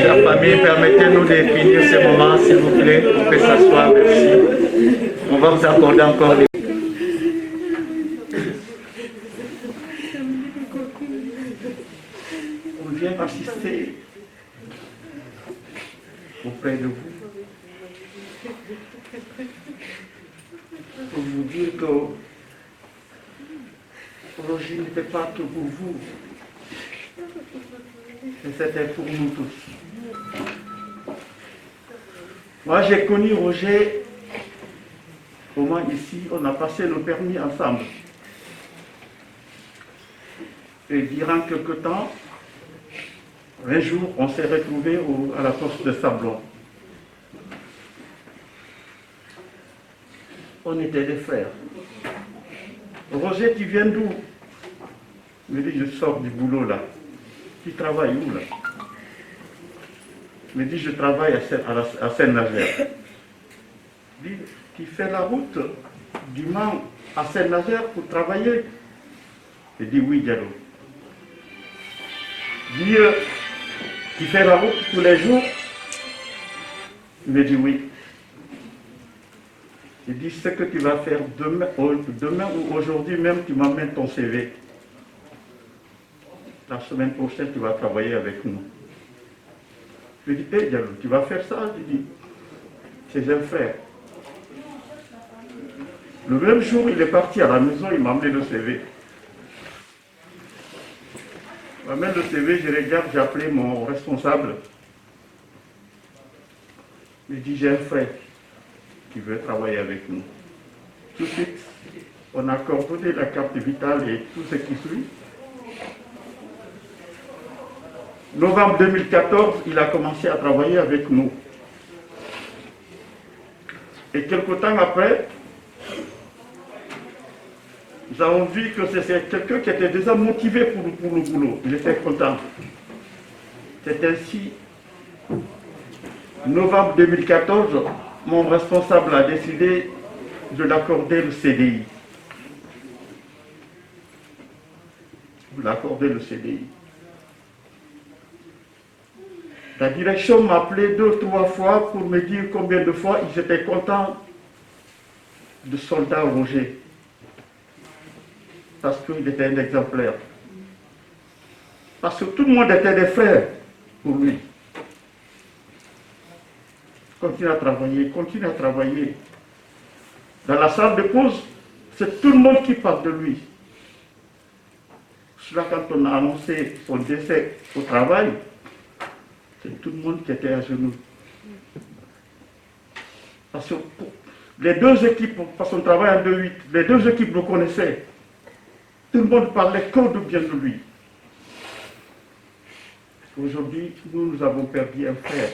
Chère famille, permettez-nous de finir ce moment, s'il vous plaît. On peut s'asseoir, merci. On va vous accorder encore les... On vient assister auprès de vous pour vous dire que Roger n'était pas que pour vous, mais c'était pour nous tous. Moi, j'ai connu Roger, comment ici, on a passé le permis ensemble. Et durant quelque temps, un jour, on s'est retrouvés à la poste de Sablon. On était des frères. Roger, tu viens d'où? Il me dit, je sors du boulot là. Tu travailles où là? Il me dit, je travaille à Saint-Nazaire. Il dit, tu fais la route du Mans à Saint-Nazaire pour travailler? Il dit, oui, Diallo. Il dit, tu fais la route tous les jours? Il me dit, oui. Il dit, ce que tu vas faire demain ou aujourd'hui même, tu m'amènes ton CV. La semaine prochaine, tu vas travailler avec nous. Je lui dis, hé Diallo, tu vas faire ça? Je dis, c'est un frère. Le même jour, il est parti à la maison, il m'a amené le CV. Il m'amène le CV, je regarde, j'ai appelé mon responsable. Il dit, j'ai un frère qui veut travailler avec nous. Tout de suite, on a coordonné la carte vitale et tout ce qui suit. Novembre 2014, il a commencé à travailler avec nous. Et quelque temps après, nous avons vu que c'est quelqu'un qui était déjà motivé pour le boulot. Il était content. C'est ainsi, novembre 2014, mon responsable a décidé de l'accorder le CDI. De l'accorder le CDI. La direction m'a appelé 2 ou 3 fois pour me dire combien de fois ils étaient contents de soldat Roger. Parce qu'il était un exemplaire. Parce que tout le monde était des frères pour lui. Continue à travailler, continue à travailler. Dans la salle de pause, c'est tout le monde qui parle de lui. Cela, quand on a annoncé son décès au travail, c'est tout le monde qui était à genoux. Parce que les 2 équipes, parce qu'on travaille en 2-8, les 2 équipes le connaissaient. Tout le monde parlait que de bien de lui. Aujourd'hui, nous avons perdu un frère.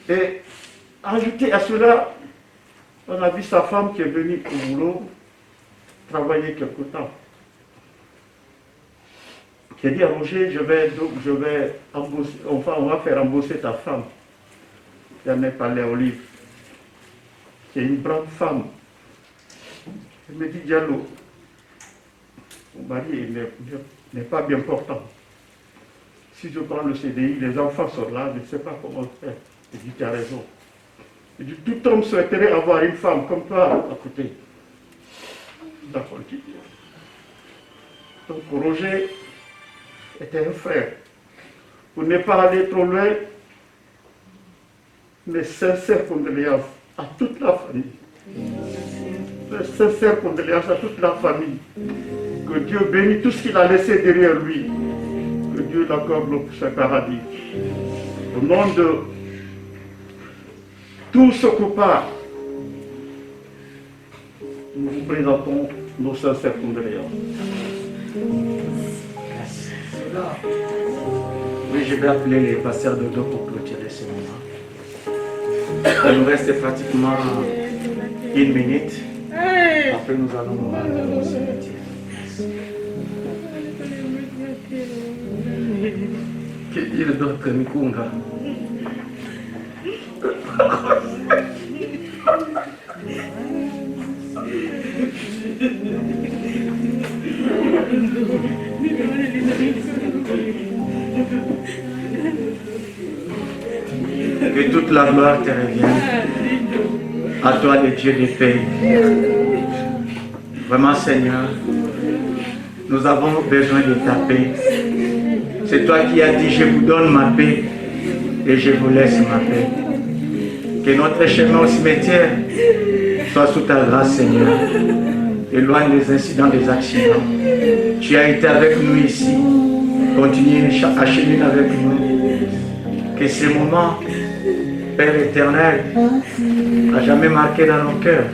Et ajouté à cela, on a vu sa femme qui est venue au boulot travailler quelque temps. J'ai dit à Roger, je vais embaucher, enfin on va faire embaucher ta femme. J'en ai parlé à Olive. C'est une brave femme. Elle me dit, Diallo, mon mari n'est pas bien portant. Si je prends le CDI, les enfants sont là, je ne sais pas comment faire. Je dis, tu as raison. Je dis, tout homme souhaiterait avoir une femme comme toi à côté. D'accord. Donc Roger était un frère. Pour ne pas aller trop loin, mes sincères condoléances à toute la famille. Mes sincères condoléances à toute la famille. Que Dieu bénisse tout ce qu'il a laissé derrière lui. Que Dieu l'accorde le paradis. Au nom de tous ceux copains, nous vous présentons nos sincères condoléances. Oui, je vais appeler les pasteurs de dos pour clôturer ce moment. Il nous reste pratiquement 1 minute. Après, nous allons aller au cimetière. Que dire d'autre, Mikunga? toute la gloire te revient. À toi, le Dieu des paix. Vraiment, Seigneur, nous avons besoin de ta paix. C'est toi qui as dit, je vous donne ma paix et je vous laisse ma paix. Que notre chemin au cimetière soit sous ta grâce, Seigneur. Éloigne les incidents, les accidents. Tu as été avec nous ici. Continue à cheminer avec nous. Que ces moments, Père éternel, à jamais marqué dans nos cœurs.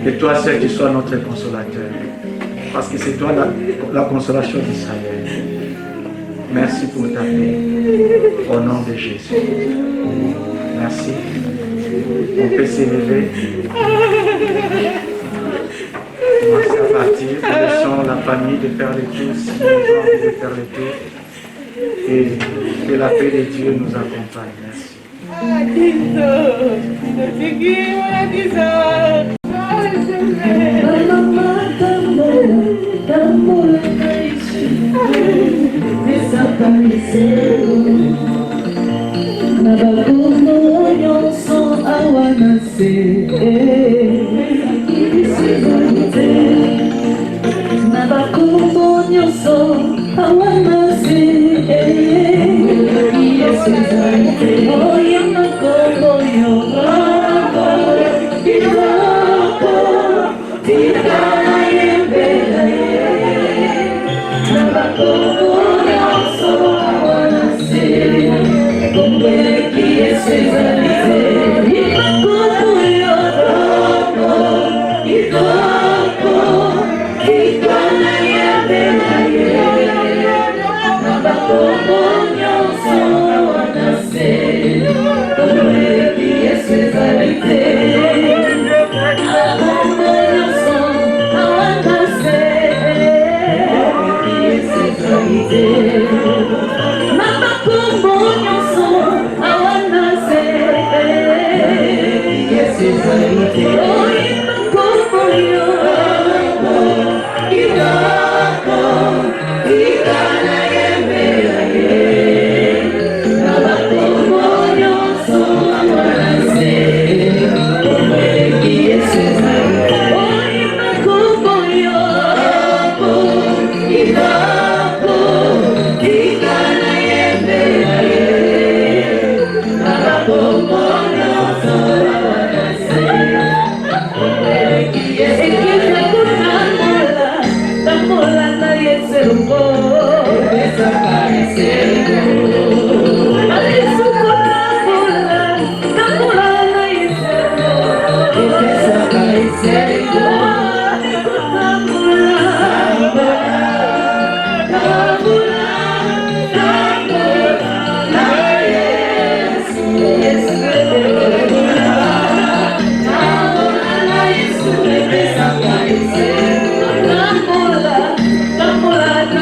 Que toi seul tu sois notre consolateur. Parce que c'est toi la consolation d'Israël. Merci pour ta paix. Au nom de Jésus. Merci. On peut s'élever. Commencer à partir. Nous laissons la famille de faire les tous. De faire les tours. Et que la paix de Dieu nous accompagne. Merci.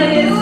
Yes.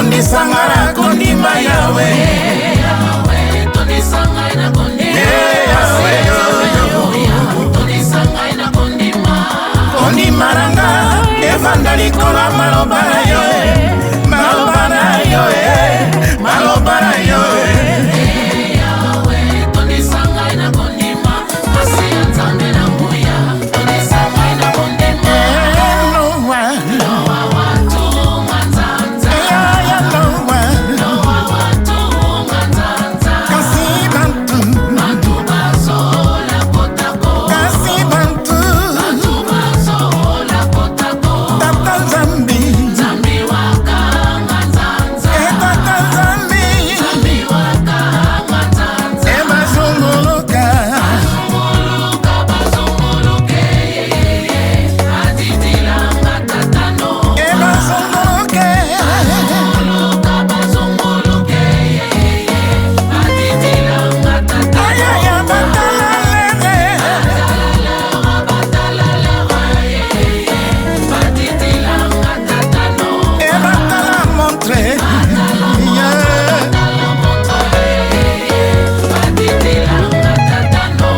Tondisangara kondima yawe Tondisangara na kondima yawe Tondisangara na kondima Kondimaranga Evanda likola malobara yo Malobara yo Malobara yo yawe Tondisangara na kondima Masi anzambe na muya Tondisangara na kondima Noa watu manzanza Noa watu manzanza Kasi bantu Bantu baso la kotako Kasi bantu Bantu baso la kotako Tata Zambi Zambi waka manzanza Tata Zambi Zambi waka manzanza Eba zunguluka Bazunguluka bazunguluke Adidilanga tatano Eba zunguluke Bazunguluka bazunguluke Adidilanga tatano Ayaya batalalere Batalalera Adidilanga tatano Eba tala montre Adidilanga tatano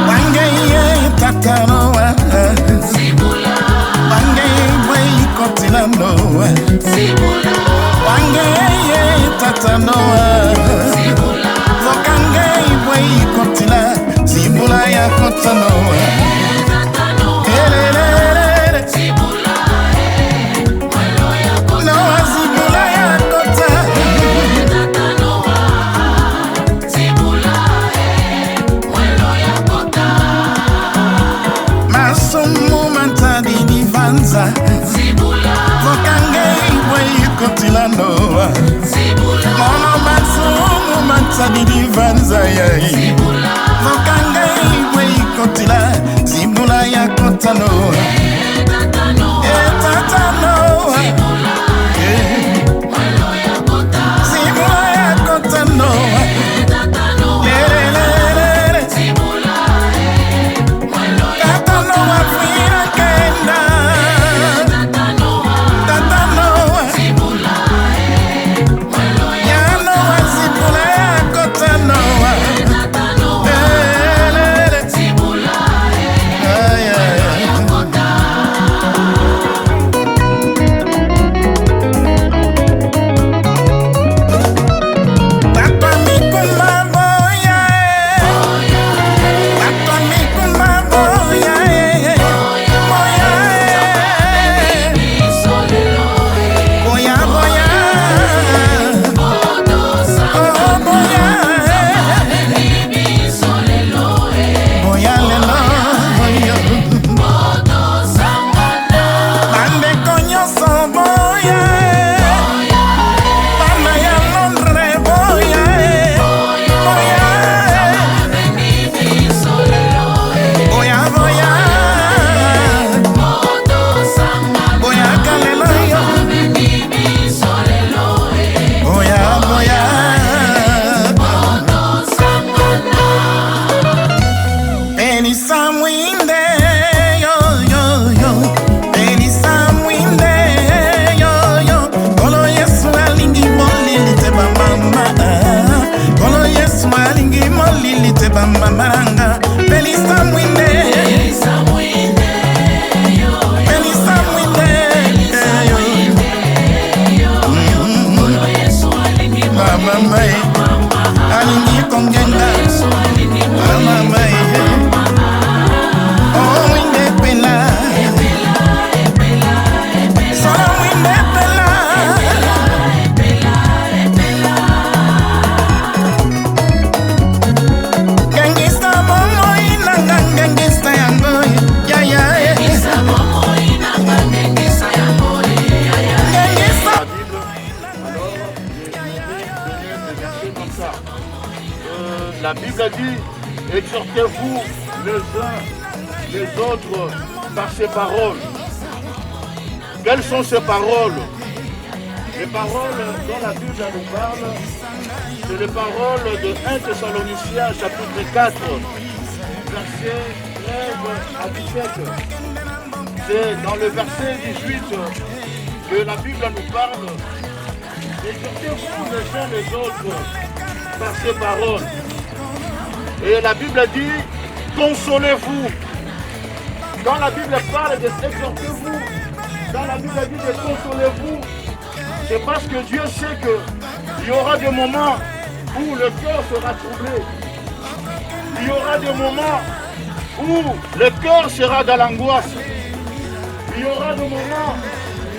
Wangeye tatano Sibula Wangeye way kotilano Sibula Wangeye tatano Sibula Wakangeye way kotila Sibula ya kotano Tatano Sibula Mwelo ya kota Noa sibula ya kota Tatano Sibula Mwelo ya kota Masumu mantadi divanza Sibula Wakangei way kotilano Sibula Mono masumu mantadi divanza Sibula Wakangei way kotila Sibula ya kotano Tatano Tatano Sibula Mwelo ya kota Sibula ya kotano Tatano Sibula Mwelo ya Tatano wafira kenda Tatano Tatano Sibula Mwelo ya Yano wa Sibula ya kotano Tatano Sibula Mwelo ya kota Papa mikuma boya Papa mikuma boya Boya Boya boya Oh boya Boya lelo Bande coño so boya Pana ya Londre boya Boya Boya boya Boya kalelo yo Boya boya Penny Samwinde yo yo yo Penny Samwinde yo yo Kolo Yesu alingi molili te bamama Kolo Yesu alingi molili te bamama ranga Penny Samwinde Penny Samwinde yo Mama alingi kongenga Mama Oh winde pela Solo winde pela Gangista momo inanga gangista yango ya ya Gangista momo inanga gangista yango ya ya Gangista La Bible dit, exhortez-vous les uns les autres par ces paroles. Quelles sont ces paroles? Les paroles dont la Bible nous parle, c'est les paroles de 1 Thessaloniciens chapitre 4, versets 13 à 17. C'est dans le verset 18 que la Bible nous parle Exhortez-vous les uns les autres par ces paroles. Et la Bible dit, consolez-vous. Quand la Bible parle de exhortez-vous, quand la Bible dit de consolez-vous, c'est parce que Dieu sait qu'il y aura des moments où le cœur sera troublé. Il y aura des moments où le cœur sera dans l'angoisse. Il y aura des moments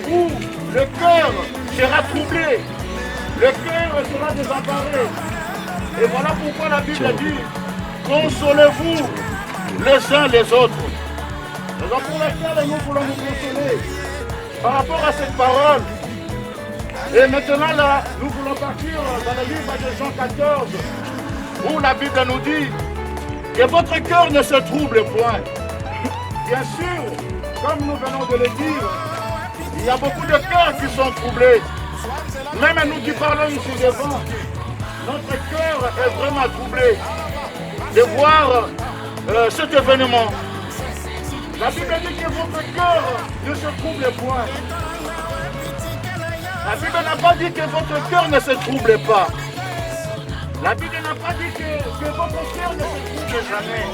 où le cœur sera troublé. Le cœur sera désemparé. Et voilà pourquoi la Bible dit, consolez-vous les uns les autres. Raison pour laquelle nous voulons nous consoler par rapport à cette parole. Et maintenant là, nous voulons partir dans le livre de Jean 14, où la Bible nous dit que votre cœur ne se trouble point. Bien sûr, comme nous venons de le dire, il y a beaucoup de cœurs qui sont troublés. Même nous qui parlons ici devant, notre cœur est vraiment troublé de voir cet événement. La Bible dit que votre cœur ne se trouble point. La Bible n'a pas dit que votre cœur ne se trouble pas. La Bible n'a pas dit que votre cœur ne se trouble jamais.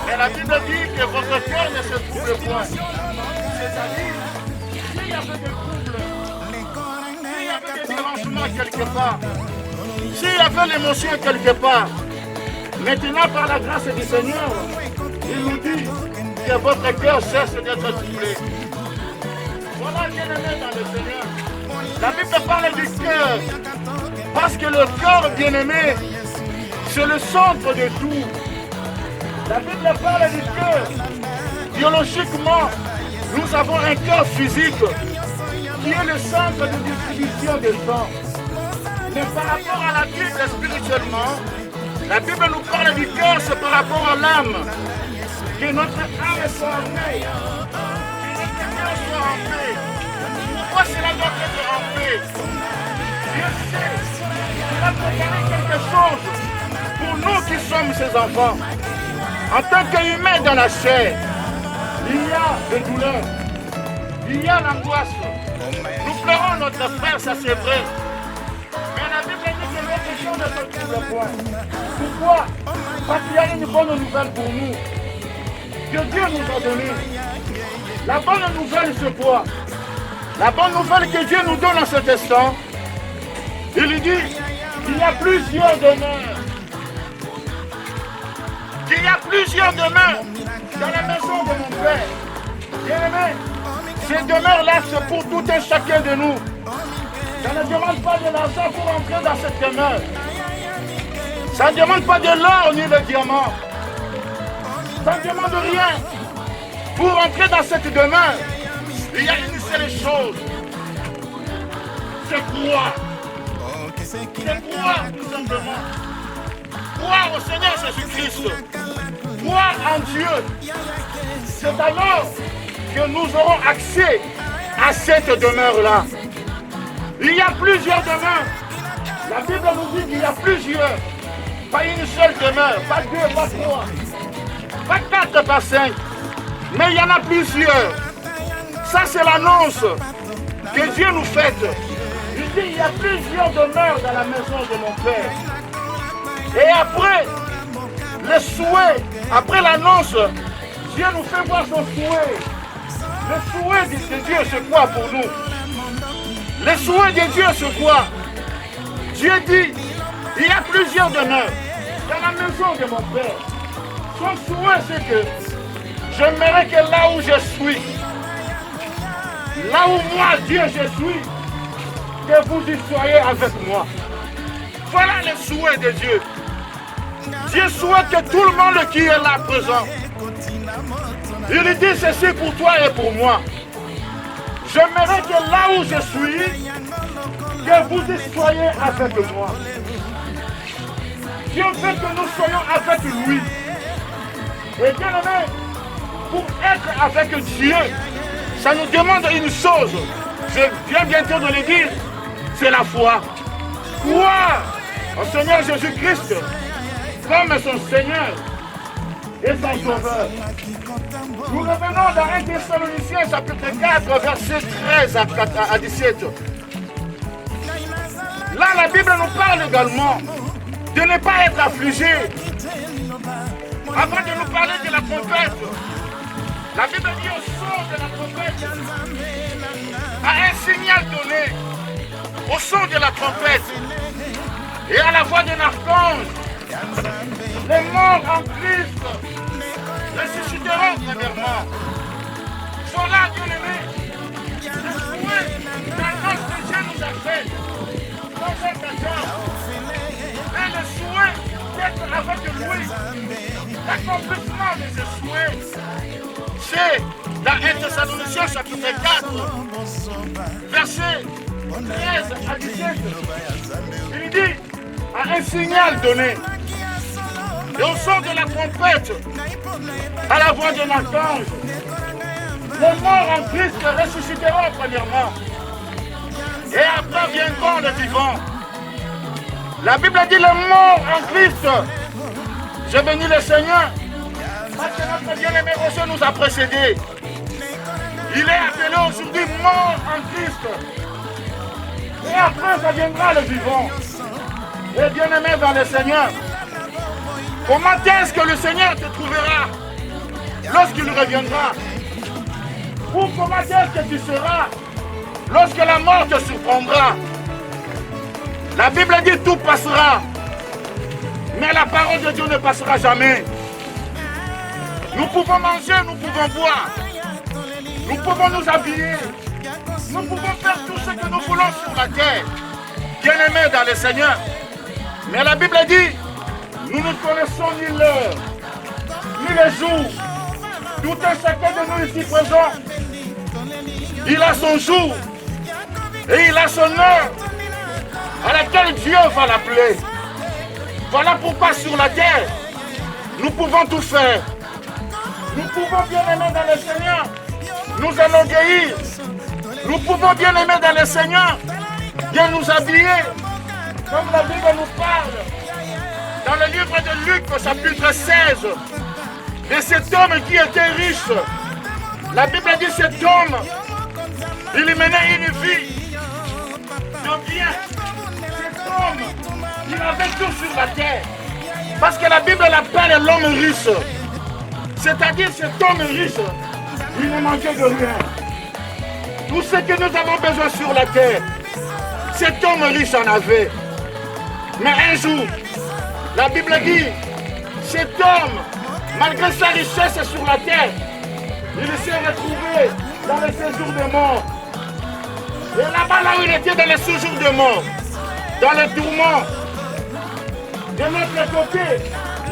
Mais la Bible dit que votre cœur ne se trouble point. C'est-à-dire, s'il y avait des troubles, s'il y avait des dérangements quelque part, s'il y avait l'émotion quelque part, maintenant par la grâce du Seigneur, il nous dit que votre cœur cesse d'être troublé. Voilà bien aimé dans le Seigneur. La Bible parle du cœur, parce que le cœur bien-aimé, c'est le centre de tout. La Bible parle du cœur. Biologiquement, nous avons un cœur physique qui est le centre de distribution des sang. Mais par rapport à la Bible spirituellement, la Bible nous parle du cœur, c'est par rapport à l'âme. Que notre âme soit en paix. Que notre cœur soit en paix. Pourquoi cela doit être en paix? Dieu sait qu'il a préparé quelque chose pour nous qui sommes ses enfants. En tant qu'humains dans la chair, il y a des douleurs, il y a l'angoisse. Nous pleurons notre frère, ça c'est vrai. Mais la Bible dit que notre chose ne se trouve point. Pourquoi? Parce qu'il y a une bonne nouvelle pour nous, que Dieu nous a donnée. La bonne nouvelle c'est quoi? La bonne nouvelle que Dieu nous donne en cet instant, il dit qu'il y a plusieurs demeures. Qu'il y a plusieurs demeures dans la maison de mon Père. Bien-aimé, ces demeures-là, c'est pour tout un chacun de nous. Ça ne demande pas de l'argent pour entrer dans cette demeure. Ça ne demande pas de l'or ni le diamant. Ça ne demande rien. Pour entrer dans cette demeure, il y a une seule chose. C'est croire. C'est croire tout simplement. Croire au Seigneur Jésus-Christ. Croire en Dieu. C'est alors que nous aurons accès à cette demeure-là. Il y a plusieurs demeures. La Bible nous dit qu'il y a plusieurs. Pas une seule demeure, pas deux, pas trois, pas quatre, pas cinq. Mais il y en a plusieurs. Ça, c'est l'annonce que Dieu nous fait. Il dit il y a plusieurs demeures dans la maison de mon Père. Et après le souhait, après l'annonce, Dieu nous fait voir son souhait. Le souhait de Dieu, c'est quoi pour nous? Le souhait de Dieu, c'est quoi? Dieu dit, il y a plusieurs demeures dans la maison de mon Père. Son souhait, c'est que j'aimerais que là où je suis, là où moi, Dieu, je suis, que vous y soyez avec moi. Voilà le souhait de Dieu. Dieu souhaite que tout le monde qui est là présent, il dit ceci pour toi et pour moi. J'aimerais que là où je suis, que vous y soyez avec moi. Dieu veut que nous soyons avec lui. Et bien aimé, pour être avec Dieu, ça nous demande une chose. Je viens bientôt de le dire, c'est la foi. Croire au Seigneur Jésus-Christ comme son Seigneur et son Sauveur. Nous revenons dans 1 Thessaloniciens chapitre 4, verset 13 à 17. Là, la Bible nous parle également de ne pas être affligé. Avant de nous parler de la trompette, la Bible dit au son de la trompette, à un signal donné, au son de la trompette et à la voix d'un archange, les morts en Christ ressusciteront premièrement. Voilà, bien-aimés, le souhait d'annonce que Dieu nous a fait dans cette agence et le souhait d'être avec lui. L'accomplissement de ce souhait, c'est dans 1 Thessaloniciens chapitre 4, verset 13 à 17. Il dit, à un signal donné, et au son de la trompette, à la voix d'un archange, les morts en Christ ressusciteront premièrement, et après viendront les vivants. La Bible dit, les morts en Christ. J'ai béni le Seigneur, parce que notre bien-aimé Roger nous a précédés. Il est appelé aujourd'hui mort en Christ. Et après, ça viendra le vivant. Et bien-aimé dans le Seigneur, comment est-ce que le Seigneur te trouvera lorsqu'il reviendra? Ou comment est-ce que tu seras lorsque la mort te surprendra? La Bible dit tout passera. Mais la parole de Dieu ne passera jamais. Nous pouvons manger, nous pouvons boire. Nous pouvons nous habiller. Nous pouvons faire tout ce que nous voulons sur la terre. Bien-aimés dans le Seigneur. Mais la Bible dit, nous ne connaissons ni l'heure, ni le jour. Tout un chacun de nous ici présents, il a son jour et il a son heure à laquelle Dieu va l'appeler. Voilà pourquoi sur la terre, nous pouvons tout faire. Nous pouvons bien aimer dans le Seigneur, nous enorgueillir. Nous pouvons bien aimer dans le Seigneur, bien nous habiller, comme la Bible nous parle. Dans le livre de Luc, au chapitre 16, de cet homme qui était riche. La Bible dit cet homme, il menait une vie de bien. Cet homme, il avait tout sur la terre. Parce que la Bible l'appelle l'homme riche. C'est-à-dire cet homme riche, il ne manquait de rien. Tout ce que nous avons besoin sur la terre, cet homme riche en avait. Mais un jour, la Bible dit, cet homme, malgré sa richesse sur la terre, il s'est retrouvé dans le séjour de mort. Et là-bas, là où il était dans le séjour de mort, dans le tourment, de l'autre côté,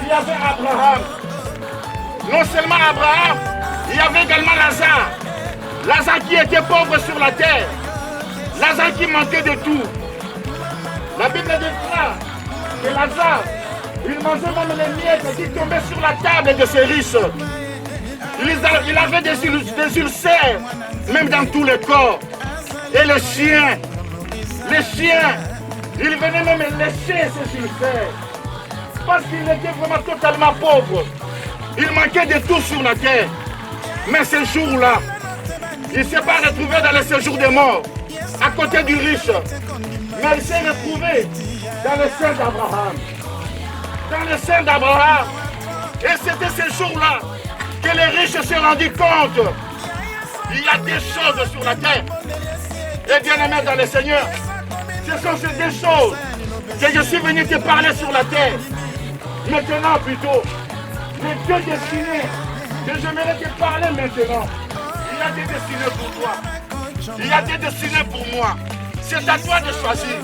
il y avait Abraham. Non seulement Abraham, il y avait également Lazare. Lazare qui était pauvre sur la terre. Lazare qui manquait de tout. La Bible déclare que Lazare, il mangeait même les miettes qui tombaient sur la table de ses riches. Il avait des ulcères, même dans tout le corps. Et les chiens, ils venaient même lécher ces ulcères. Parce qu'il était vraiment totalement pauvre. Il manquait de tout sur la terre. Mais ce jour-là, il ne s'est pas retrouvé dans le séjour des morts, à côté du riche. Mais il s'est retrouvé dans le sein d'Abraham. Dans le sein d'Abraham. Et c'était ce jour-là que les riches se sont rendus compte. Il y a des choses sur la terre. Et bien aimé dans le Seigneur, ce sont ces deux choses que je suis venu te parler sur la terre. Maintenant plutôt, les deux destinées que j'aimerais te parler maintenant. Il y a des destinées pour toi. Il y a des destinées pour moi. C'est à toi de choisir.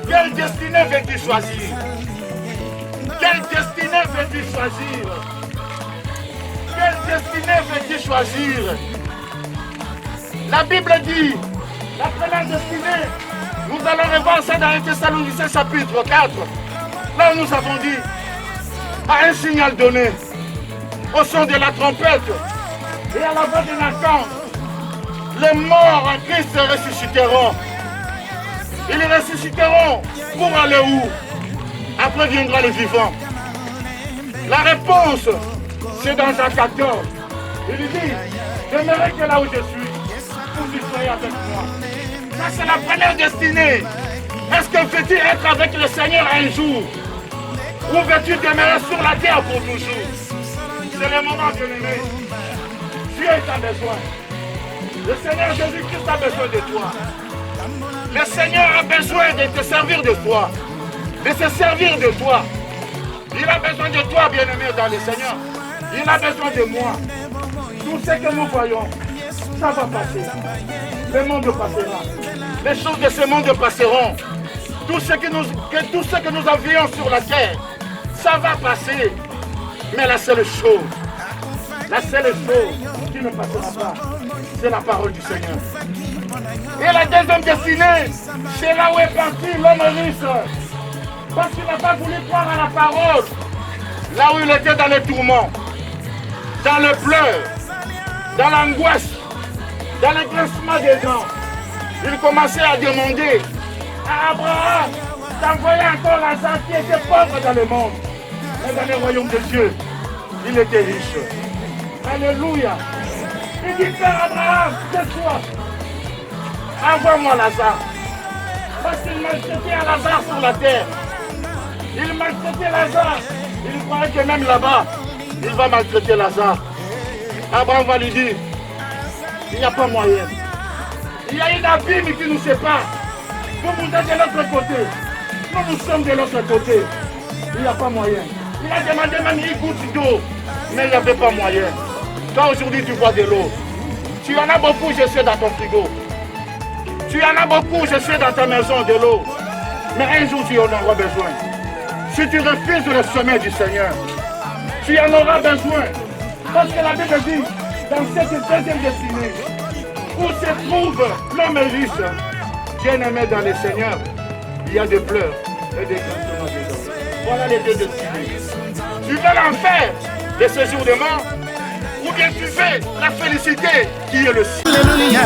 Quelle destinée veux-tu choisir? Quelle destinée veux-tu choisir? Quelle destinée veux-tu choisir? La Bible dit, la première destinée, nous allons revoir ça dans 1 Thessaloniciens chapitre 4. Là où nous avons dit, à un signal donné, au son de la trompette et à la voix d'un archange, les morts en Christ ressusciteront. Ils ressusciteront pour aller où? Après viendra le vivant. La réponse, c'est dans Jean 14. Il dit, j'aimerais que là où je suis, vous y soyez avec moi. Ça, c'est la première destinée Est-ce que veux-tu être avec le Seigneur un jour? Ou veux-tu demeurer sur la terre pour toujours? C'est le moment, bien-aimé. Dieu t'a besoin. Le Seigneur Jésus-Christ a besoin de toi. Le Seigneur a besoin de te servir de toi. De se servir de toi. Il a besoin de toi, bien-aimé, dans le Seigneur. Il a besoin de moi. Tout ce que nous voyons, ça va passer. Le monde passera. Les choses de ce monde passeront. Tout ce que nous avions sur la terre, ça va passer. Mais la seule chose qui ne passera pas, c'est la parole du Seigneur. Et la deuxième destinée, c'est là où est parti l'homme riche. Parce qu'il n'a pas voulu croire à la parole. Là où il était dans les tourments, dans le pleur, dans l'angoisse, dans le grincement des dents, il commençait à demander à Abraham d'envoyer encore Lazare qui était pauvre dans le monde. Mais dans le royaume de Dieu, il était riche. Alléluia. Il dit, Père Abraham, tais-toi. Envoie-moi Lazare. Parce qu'il maltraitait à Lazare sur la terre. Il maltraitait Lazare. Il croyait que même là-bas, il va maltraiter Lazare. Abraham va lui dire, il n'y a pas moyen. Il y a une abîme qui nous sépare. Vous êtes de l'autre côté. Nous sommes de l'autre côté. Il n'y a pas moyen. Il a demandé même une goutte d'eau. Mais il n'y avait pas moyen. Quand aujourd'hui tu bois de l'eau, tu en as beaucoup, je sais, dans ton frigo. Tu en as beaucoup, je sais, dans ta maison de l'eau. Mais un jour tu en auras besoin. Si tu refuses le chemin du Seigneur, tu en auras besoin. Parce que la Bible dit, dans cette deuxième destinée, où se trouve l'homme riche, bien-aimé dans le Seigneur, il y a des pleurs et des grincements des dents. Voilà les deux destinées. Tu veux l'enfer de ce jour de mort, ou bien tu veux la félicité qui est le ciel. Alléluia.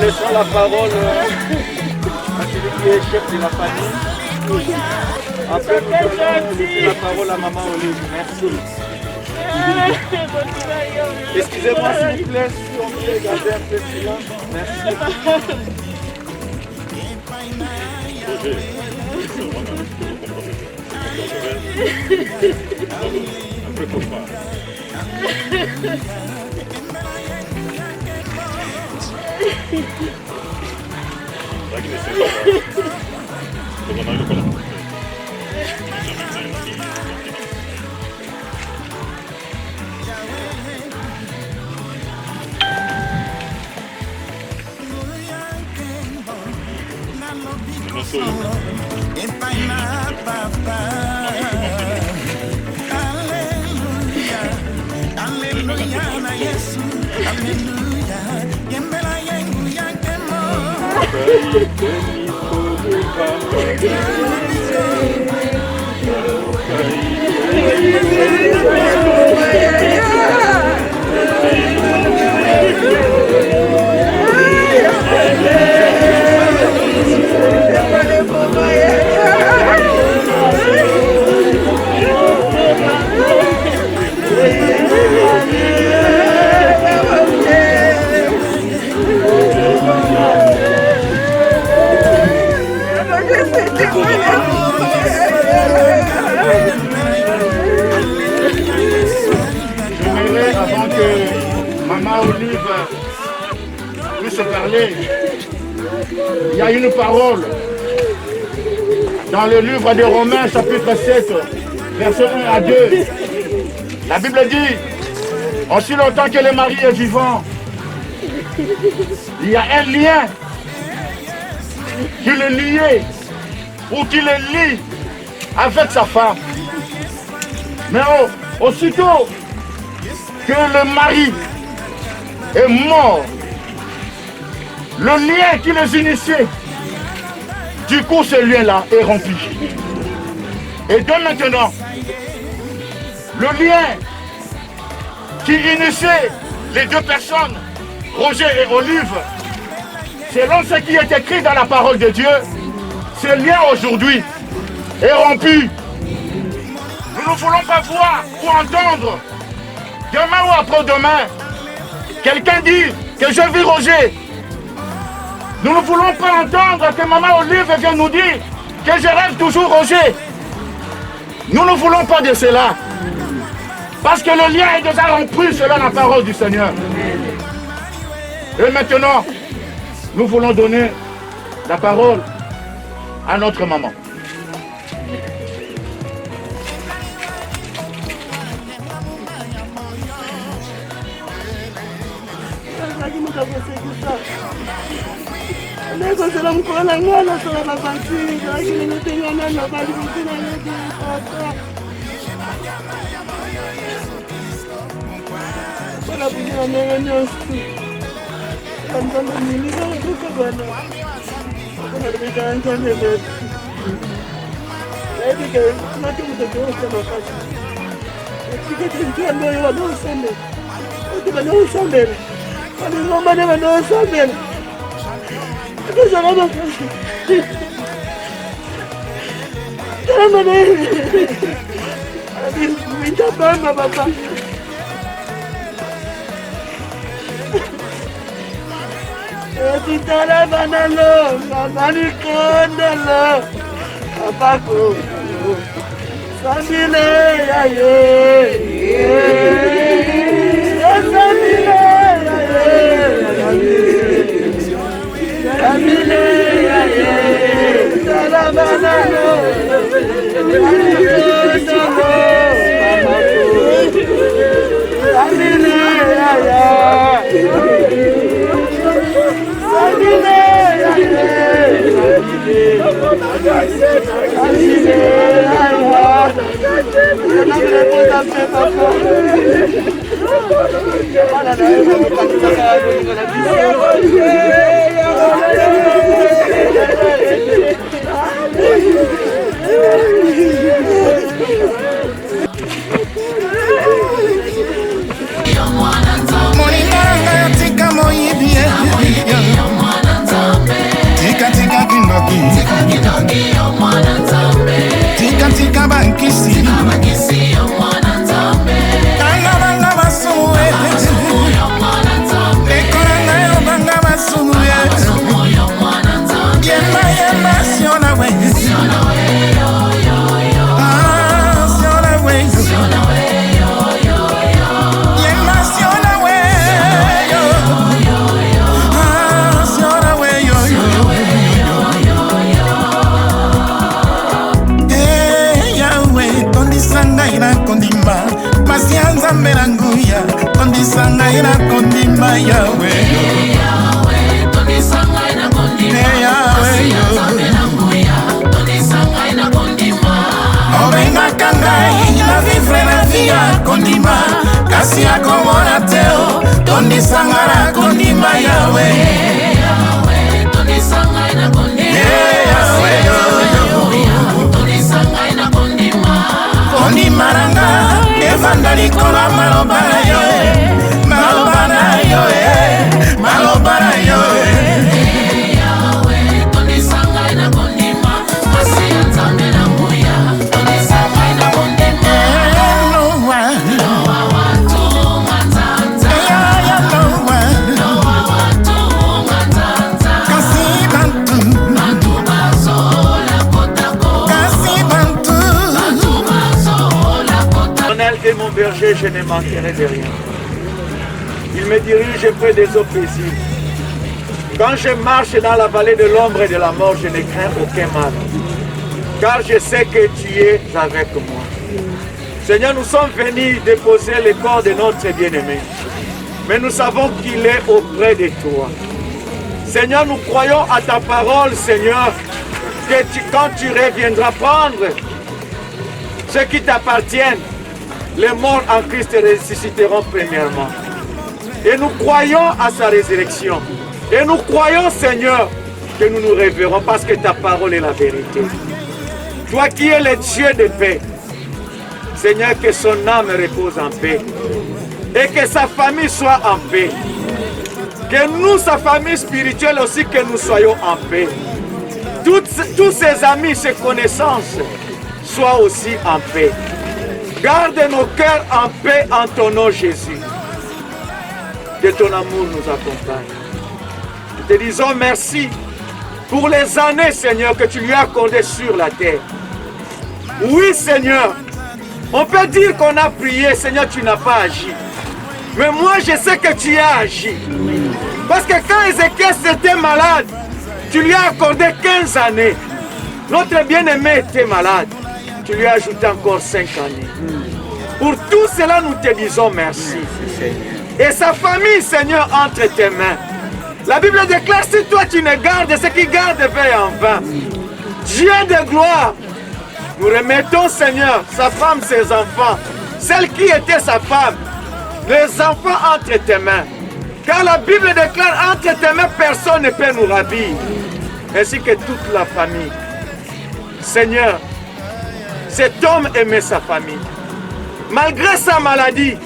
Laissons la parole à celui qui est chef de la famille. Après, nous allons laisser la parole à Maman Olive. Merci. Excusez-moi s'il vous plaît, si on peut garder un peu de silence. Merci. Un peu trop fort. J'aimerais, avant que Maman Olive puisse parler, il y a une parole dans le livre des Romains, chapitre 7, versets 1 à 2. La Bible dit, aussi longtemps que le mari est vivant, il y a un lien qui le liait ou qui le lie avec sa femme. Mais aussitôt que le mari est mort, le lien qui les initiait, du coup ce lien-là est rompu. Et de maintenant, le lien qui initiait les deux personnes, Roger et Olive, selon ce qui est écrit dans la parole de Dieu, ce lien aujourd'hui est rompu. Nous ne voulons pas voir ou entendre, demain ou après-demain, quelqu'un dire que je vis Roger. Nous ne voulons pas entendre que Maman Olive vient nous dire que je rêve toujours Roger. Nous ne voulons pas de cela. Parce que le lien est déjà rompu selon la parole du Seigneur. Et maintenant, nous voulons donner la parole à notre maman. Tika bankisi, Nalikola maloba na yo, maloba na yo, maloba na yo. Et mon berger, je ne manquerai de rien. Il me dirige près des eaux paisibles. Quand je marche dans la vallée de l'ombre et de la mort, je ne crains aucun mal. Car je sais que tu es avec moi. Seigneur, nous sommes venus déposer le corps de notre bien-aimé. Mais nous savons qu'il est auprès de toi. Seigneur, nous croyons à ta parole, Seigneur, que quand tu reviendras prendre ceux qui t'appartiennent, les morts en Christ ressusciteront premièrement. Et nous croyons à sa résurrection. Et nous croyons, Seigneur, que nous nous révérons parce que ta parole est la vérité. Toi qui es le Dieu de paix, Seigneur, que son âme repose en paix. Et que sa famille soit en paix. Que nous, sa famille spirituelle aussi, que nous soyons en paix. Tous ses amis, ses connaissances, soient aussi en paix. Garde nos cœurs en paix en ton nom, Jésus. Que ton amour nous accompagne. Nous te disons merci pour les années, Seigneur, que tu lui as accordées sur la terre. Oui, Seigneur, on peut dire qu'on a prié, Seigneur, tu n'as pas agi. Mais moi, je sais que tu as agi. Parce que quand Ézéchiel était malade, tu lui as accordé 15 années. Notre bien-aimé était malade. Tu lui as ajouté encore 5 années. Pour tout cela, nous te disons merci. Et sa famille, Seigneur, entre tes mains. La Bible déclare, si toi tu ne gardes, ceux qui gardent veillent en vain. Dieu de gloire, nous remettons, Seigneur, sa femme, ses enfants, celle qui était sa femme, les enfants entre tes mains. Car la Bible déclare, entre tes mains, personne ne peut nous ravir. Ainsi que toute la famille. Seigneur, cet homme aimait sa famille. Malgré sa maladie,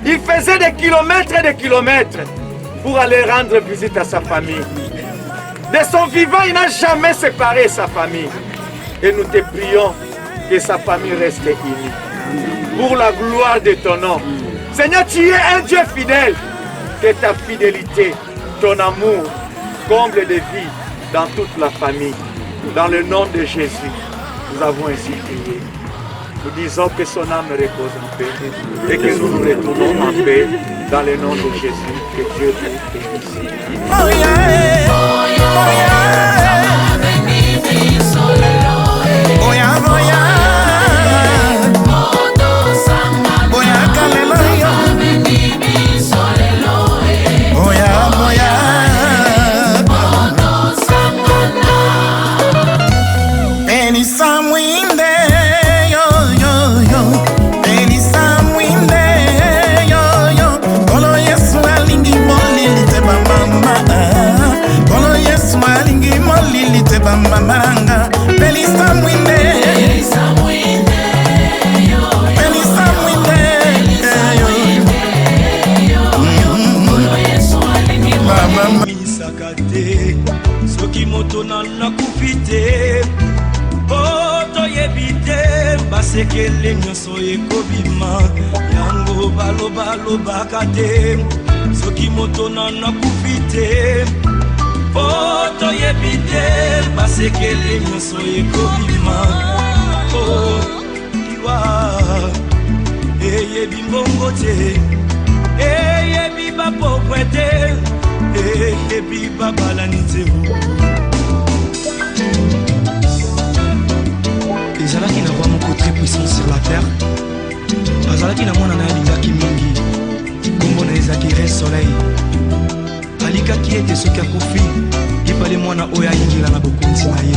il faisait des kilomètres et des kilomètres pour aller rendre visite à sa famille. De son vivant, il n'a jamais séparé sa famille. Et nous te prions que sa famille reste unie. Pour la gloire de ton nom. Seigneur, tu es un Dieu fidèle. Que ta fidélité, ton amour, comble de vie dans toute la famille. Dans le nom de Jésus, nous avons ainsi prié. Nous disons que son âme repose en paix et que nous nous retournons en paix dans le nom de Jésus. Que Dieu te bénisse. Oh yeah, oh yeah. Oh yeah, oh yeah. Boya kalelo. Oh yeah, oh yeah. Any somewhere there, yo yo yo. Any somewhere there, yo yo. Kolo Yesu alingi molili te bamba. Kolo Yesu alingi molili te bamba maranga. Any somewhere there. Any somewhere there, yo. Any somewhere there, yo. Kolo Yesu alingi molili sakate. Soki moto na nakufite. Toyebite basekele nyonso ekobima yango baloba kate soki moto na nakufite toyebite basekele nyonso ekobima iwa eyebi mbongo te eyebi bapokwe te eyebi babalani te. Ezalaki na roi moko très puissant sur la terre. Azalaki na mwana na alingaki mingi. Kombo na ezalaki Ré Soleil. Alikaki ete soki akofi, ipale mwana oyo ayingila na bokonzi na ye.